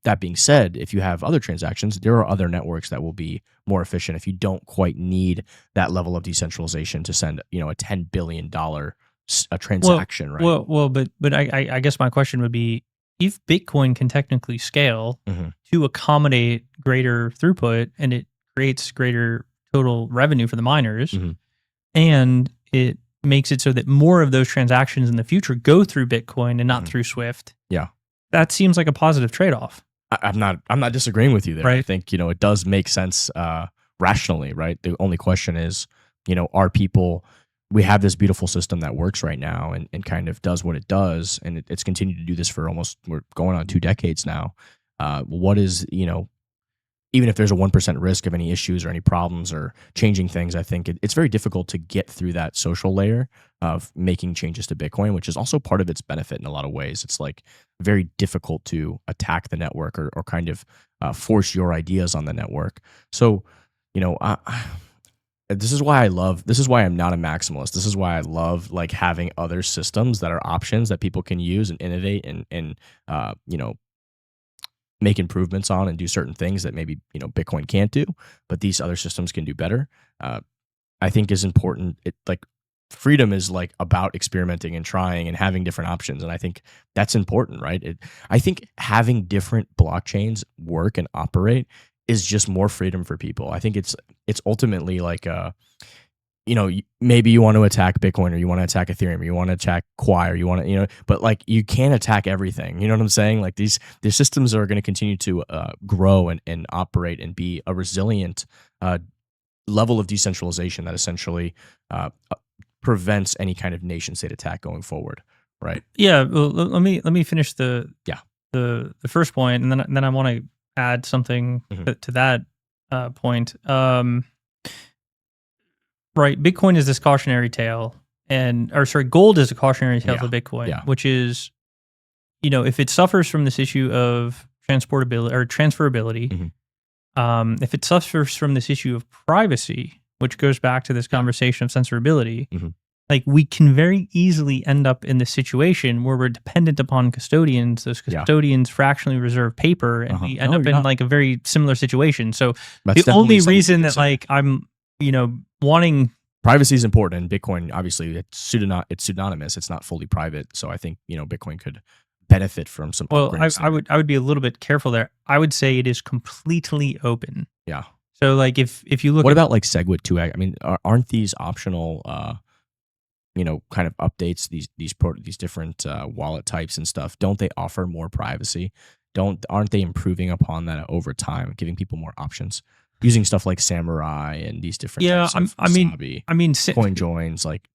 That being said, if you have other transactions, there are other networks that will be more efficient if you don't quite need that level of decentralization to send a $10 billion a transaction, right? Well, but I guess my question would be, if Bitcoin can technically scale to accommodate greater throughput and it creates greater total revenue for the miners, and it makes it so that more of those transactions in the future go through Bitcoin and not through Swift. Yeah. That seems like a positive trade-off. I'm not disagreeing with you there. Right. I think it does make sense rationally, right? The only question is, are people, we have this beautiful system that works right now and kind of does what it does, and it's continued to do this for we're going on 2 decades now. What is, even if there's a 1% risk of any issues or any problems or changing things, I think it's very difficult to get through that social layer of making changes to Bitcoin, which is also part of its benefit in a lot of ways. It's very difficult to attack the network or kind of force your ideas on the network. So, this is why I'm not a maximalist. This is why I love having other systems that are options that people can use and innovate and make improvements on and do certain things that maybe Bitcoin can't do, but these other systems can do better. I think is important. Freedom is about experimenting and trying and having different options, and I think that's important, right? I think having different blockchains work and operate is just more freedom for people. I think it's ultimately maybe you want to attack Bitcoin, or you want to attack Ethereum, or you want to attack Quai, or you want to, but you can't attack everything. You know what I'm saying? These systems are going to continue to grow and operate and be a resilient level of decentralization that essentially prevents any kind of nation state attack going forward. Right. Yeah. Well, let me finish the first point, and then I want to add something to that point. Right, Bitcoin is this cautionary tale, gold is a cautionary tale to Bitcoin, which is, if it suffers from this issue of transportability or transferability, if it suffers from this issue of privacy, which goes back to this conversation of censorability, we can very easily end up in this situation where we're dependent upon custodians. Those custodians fractionally reserve paper, and we end up in a very similar situation. So That's the only definitely reason something that I'm wanting privacy is important, and Bitcoin obviously it's pseudonymous. It's not fully private, so I think Bitcoin could benefit from some Well, upgrades. I would be a little bit careful there. I would say it is completely open. Yeah. So like if you look What at about like SegWit 2? I mean, aren't these optional, kind of updates, these different wallet types and stuff? Don't they offer more privacy? Aren't they improving upon that over time, giving people more options using stuff like Samurai and these different types of Wasabi, I mean coin joins? Like,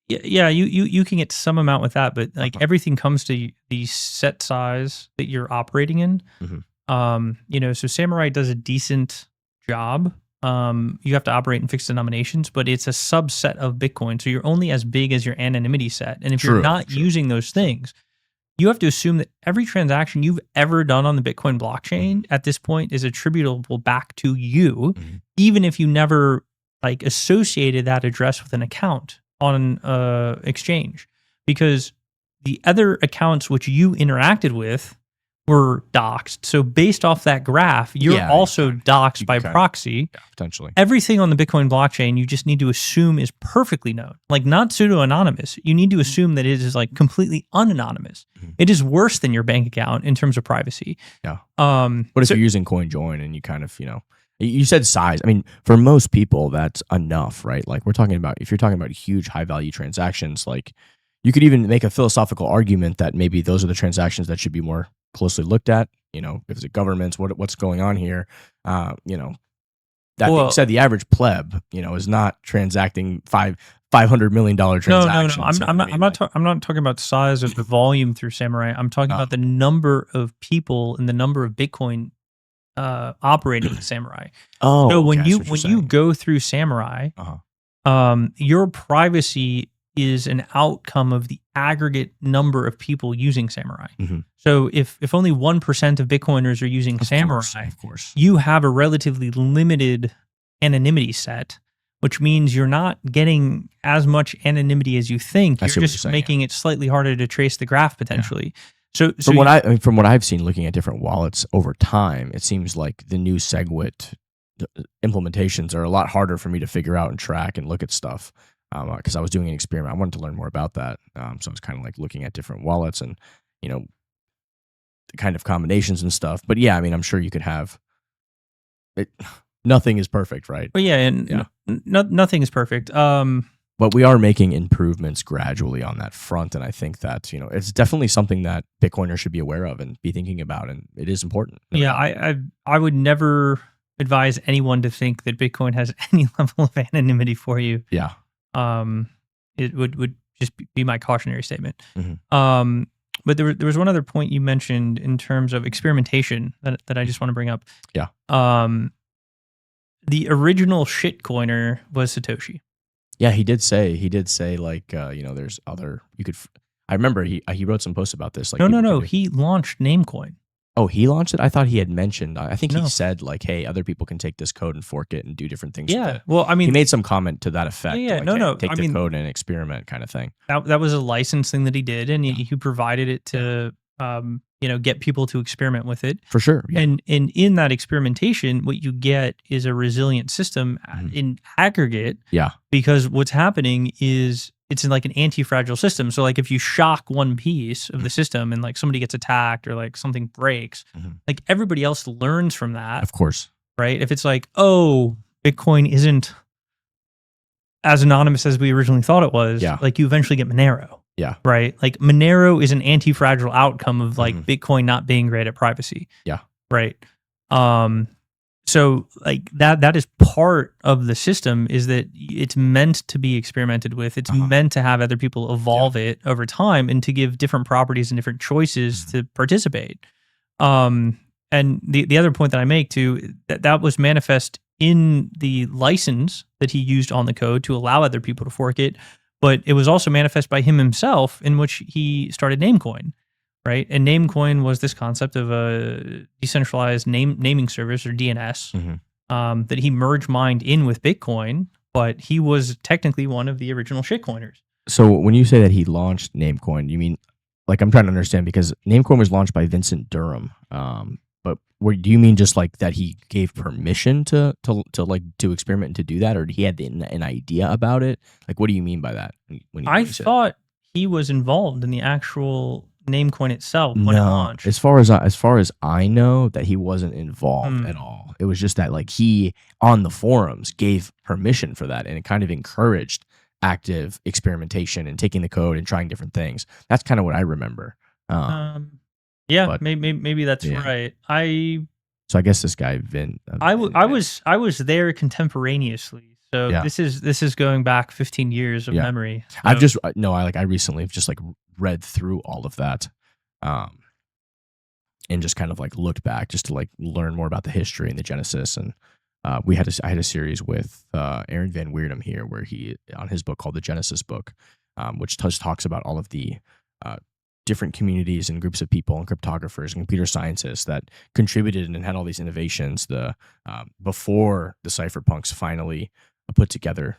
yeah, you can get some amount with that, but like Uh-huh. everything comes to the set size that you're operating in. Mhm. So Samurai does a decent job. You have to operate in fixed denominations, but it's a subset of Bitcoin. So you're only as big as your anonymity set. And if you're True, not true. using those things, you have to assume that every transaction you've ever done on the Bitcoin blockchain at this point is attributable back to you, Mhm. even if you never like associated that address with an account on an exchange, because the other accounts which you interacted with were doxed. So based off that graph, you're Yeah, also doxed by kinda- proxy. yeah, potentially. Everything on the Bitcoin blockchain, you just need to assume is perfectly known, like not pseudo anonymous. You need to assume that it is like completely unanonymous. Mhm. It is worse than your bank account in terms of privacy. Yeah. But But if you're using CoinJoin and you kind of, you said size. I mean, for most people, that's enough, right? Like if you're talking about huge high value transactions, like you could even make a philosophical argument that maybe those are the transactions that should be more closely looked at. If it's a government, what's going on here? That being said, the average pleb, is not transacting $500 million transactions. I'm not talking about size of the volume through Samurai. I'm talking about the number of people and the number of Bitcoin operating with Samurai. Oh, so when okay, you go through Samurai, your privacy is an outcome of the aggregate number of people using Samurai. Mhm. So if only 1% of Bitcoiners are using Samurai, of course, you have a relatively limited anonymity set, which means you're not getting as much anonymity as you think. You're just making it slightly harder to trace the graph potentially. So from what I've seen looking at different wallets over time, it seems like the new SegWit implementations are a lot harder for me to figure out and track and look at stuff. Because I was doing an experiment. I wanted to learn more about that. So I was kind of like looking at different wallets and, the kind of combinations and stuff. But yeah, I mean, I'm sure you could have it. Nothing is perfect, right? But yeah, and nothing is perfect. But we are making improvements gradually on that front. And I think that, it's definitely something that Bitcoiners should be aware of and be thinking about. And it is important. Yeah, I would never advise anyone to think that Bitcoin has any level of anonymity for you. Yeah. It would just be my cautionary statement. Mhm. But there was one other point you mentioned in terms of experimentation that I just want to bring up. Yeah. The original shitcoiner was Satoshi. Yeah, he did say like, there's other, I remember he wrote some posts about this. Like No. He launched Namecoin. Oh, he launched it? I thought he had mentioned. I think No. he said like, "Hey, other people can take this code and fork it and do different things." with Yeah. it. Well, I mean, He made some comment to that effect. Yeah, like, no. Take I the mean, code and experiment, kind of thing. that was a license thing that he did, and he provided it to get people to experiment with it. For sure. Yeah. And in that experimentation, what you get is a resilient system in aggregate. Yeah. Because what's happening is it's in like an anti-fragile system. So like if you shock one piece of the system and like somebody gets attacked or like something breaks, like everybody else learns from that. Of course. Right? If it's like, oh, Bitcoin isn't as anonymous as we originally thought it was, like you eventually get Monero. Yeah. Right? Like Monero is an anti-fragile outcome of like Bitcoin not being great at privacy. Yeah. Right. So like that is part of the system, is that it's meant to be experimented with. It's meant to have other people evolve it over time and to give different properties and different choices to participate. And the other point that I make too, that was manifest in the license that he used on the code to allow other people to fork it, but it was also manifest by him himself, in which he started Namecoin. Right. And Namecoin was this concept of a decentralized naming service, or DNS, that he merge mined in with Bitcoin, but he was technically one of the original shitcoiners. So when you say that he launched Namecoin, you mean, like, I'm trying to understand, because Namecoin was launched by Vincent Durham. But do you mean just like that he gave permission to experiment and to do that, or he had an idea about it? Like, what do you mean by that? I thought he was involved in the actual Namecoin itself when it No, launched. as far as I know, that he wasn't involved at all. It was just that like he on the forums gave permission for that, and it kind of encouraged active experimentation and taking the code and trying different things. That's kind of what I remember. Yeah, but- maybe that's yeah. right. So I guess this guy Vin. I was there contemporaneously. So Yeah. this is going back 15 years of Yeah. memory. So, I recently have just like read through all of that, and just kind of like looked back just to like learn more about the history and the genesis. And I had a series with Aaron Van Weerdum here, where he on his book called the Genesis Book, which talks about all of the different communities and groups of people and cryptographers and computer scientists that contributed and had all these innovations. Before the cypherpunks finally put together,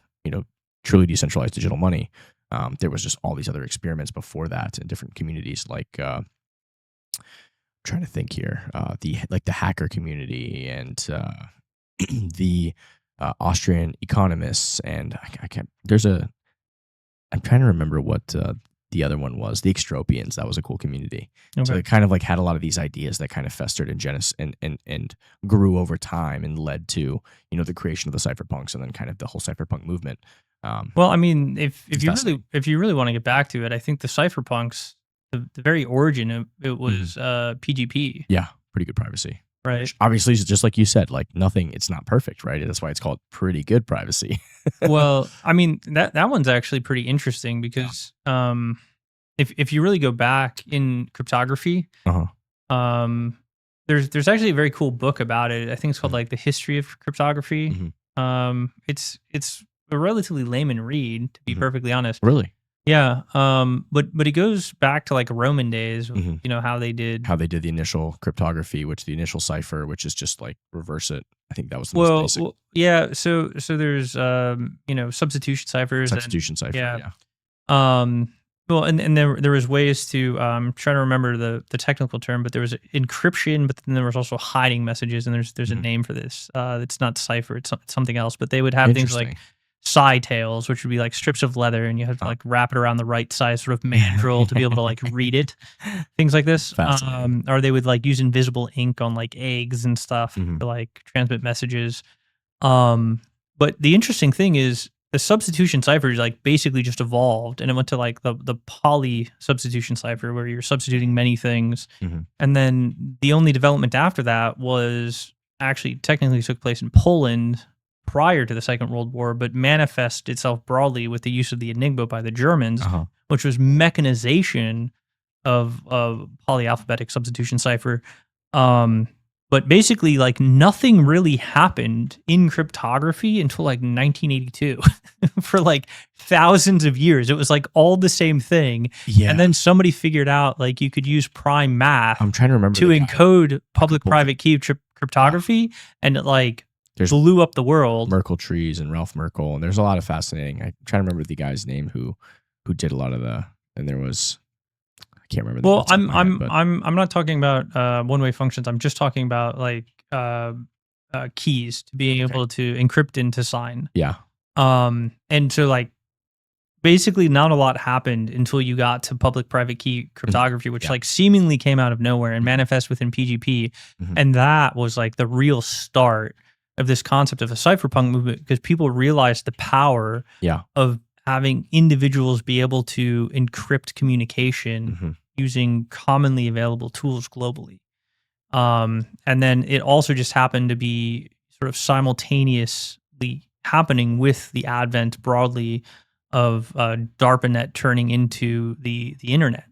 truly decentralized digital money. There was just all these other experiments before that in different communities, like I'm trying to think here, the hacker community and the Austrian economists, and I can't. I'm trying to remember what the other one was, the Extropians. That was a cool community. Okay. So it kind of like had a lot of these ideas that kind of festered in Genesis and grew over time and led to the creation of the cypherpunks and then kind of the whole cypherpunk movement. Well, I mean, if you really want to get back to it, I think the cypherpunks, the very origin of it was PGP. Yeah, pretty good privacy. Right. Which obviously, just like you said, like nothing, it's not perfect, right? That's why it's called pretty good privacy. Well, I mean, that one's actually pretty interesting because if you really go back in cryptography, there's actually a very cool book about it. I think it's called like The History of Cryptography. It's a relatively layman read, to be perfectly honest. Really? Yeah. But it goes back to like Roman days, how they did the initial cryptography, which the initial cipher, which is just like reverse it. I think that was the most basic. Well, yeah. So there's substitution ciphers. Substitution cipher. Yeah. Well, and there was ways to try to remember the technical term, but there was encryption, but then there was also hiding messages, and there's a name for this. It's not cipher, it's something else. But they would have things like side tails, which would be like strips of leather, and you have to like wrap it around the right size sort of mandrel to be able to like read it. Things like this. Or they would like use invisible ink on like eggs and stuff to like transmit messages. But the interesting thing is the substitution cipher like basically just evolved, and it went to like the poly substitution cipher where you're substituting many things. And then the only development after that was actually technically took place in Poland prior to the Second World War, but manifested itself broadly with the use of the Enigma by the Germans, which was mechanization of polyalphabetic substitution cipher. But basically, like nothing really happened in cryptography until like 1982. For like thousands of years, it was like all the same thing. Yeah. And then somebody figured out like you could use prime math. I'm trying to remember to encode public-private key cryptography, and it like blew up the world. Merkle trees and Ralph Merkle, and there's a lot of fascinating. I'm trying to remember the guy's name who did a lot of and there was. Can't remember. Well, I'm not talking about one-way functions. I'm just talking about like keys to being able to encrypt and to sign. Yeah. And so like basically not a lot happened until you got to public-private key cryptography, which like seemingly came out of nowhere and manifests within PGP, and that was like the real start of this concept of a cypherpunk movement, because people realized the power of having individuals be able to encrypt communication using commonly available tools globally. And then it also just happened to be sort of simultaneously happening with the advent broadly of DARPANET turning into the internet.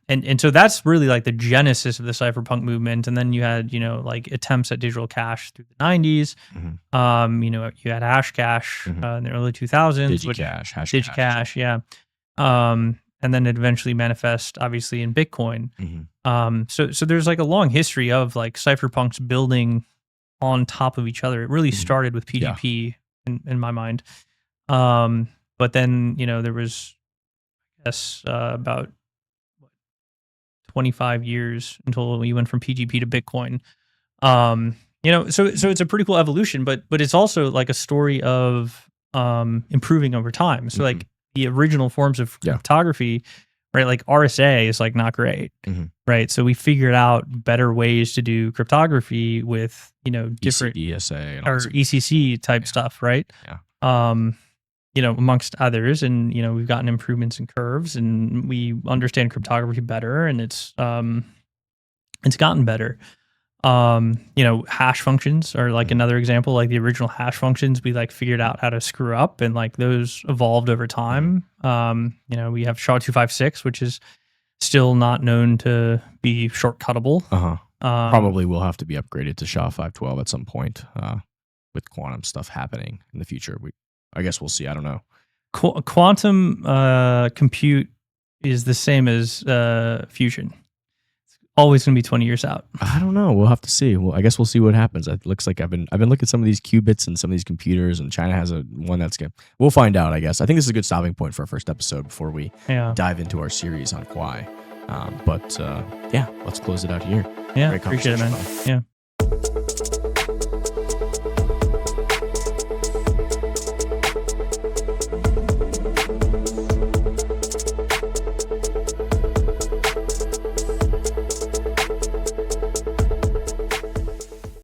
And so that's really like the genesis of the cypherpunk movement. And then you had, like attempts at digital cash through the 90s. You had Hashcash in the early 2000s. Digicash, yeah. And then it eventually manifest obviously in Bitcoin. So there's like a long history of like cypherpunks building on top of each other. It really started with PGP in my mind. But then, there was, I guess, about 25 years until we went from PGP to Bitcoin. So it's a pretty cool evolution, but it's also like a story of improving over time. So like the original forms of cryptography right? Like RSA is like not great, Mhm. right? So we figured out better ways to do cryptography with, different ESA and all or this. ECC type stuff, right? Yeah. Amongst others, and we've gotten improvements in curves, and we understand cryptography better, and it's gotten better. Hash functions are like another example. Like the original hash functions, we like figured out how to screw up, and like those evolved over time. We have SHA-256, which is still not known to be shortcuttable. Probably will have to be upgraded to SHA-512 at some point with quantum stuff happening in the future. I guess we'll see. I don't know. Quantum compute is the same as fusion. It's always going to be 20 years out. I don't know. We'll have to see. Well, I guess we'll see what happens. It looks like I've been looking at some of these qubits and some of these computers, and China has one that's good. We'll find out, I guess. I think this is a good stopping point for our first episode before we dive into our series on Quai. But let's close it out here. Yeah, Great appreciate it, man. conversation, Yeah.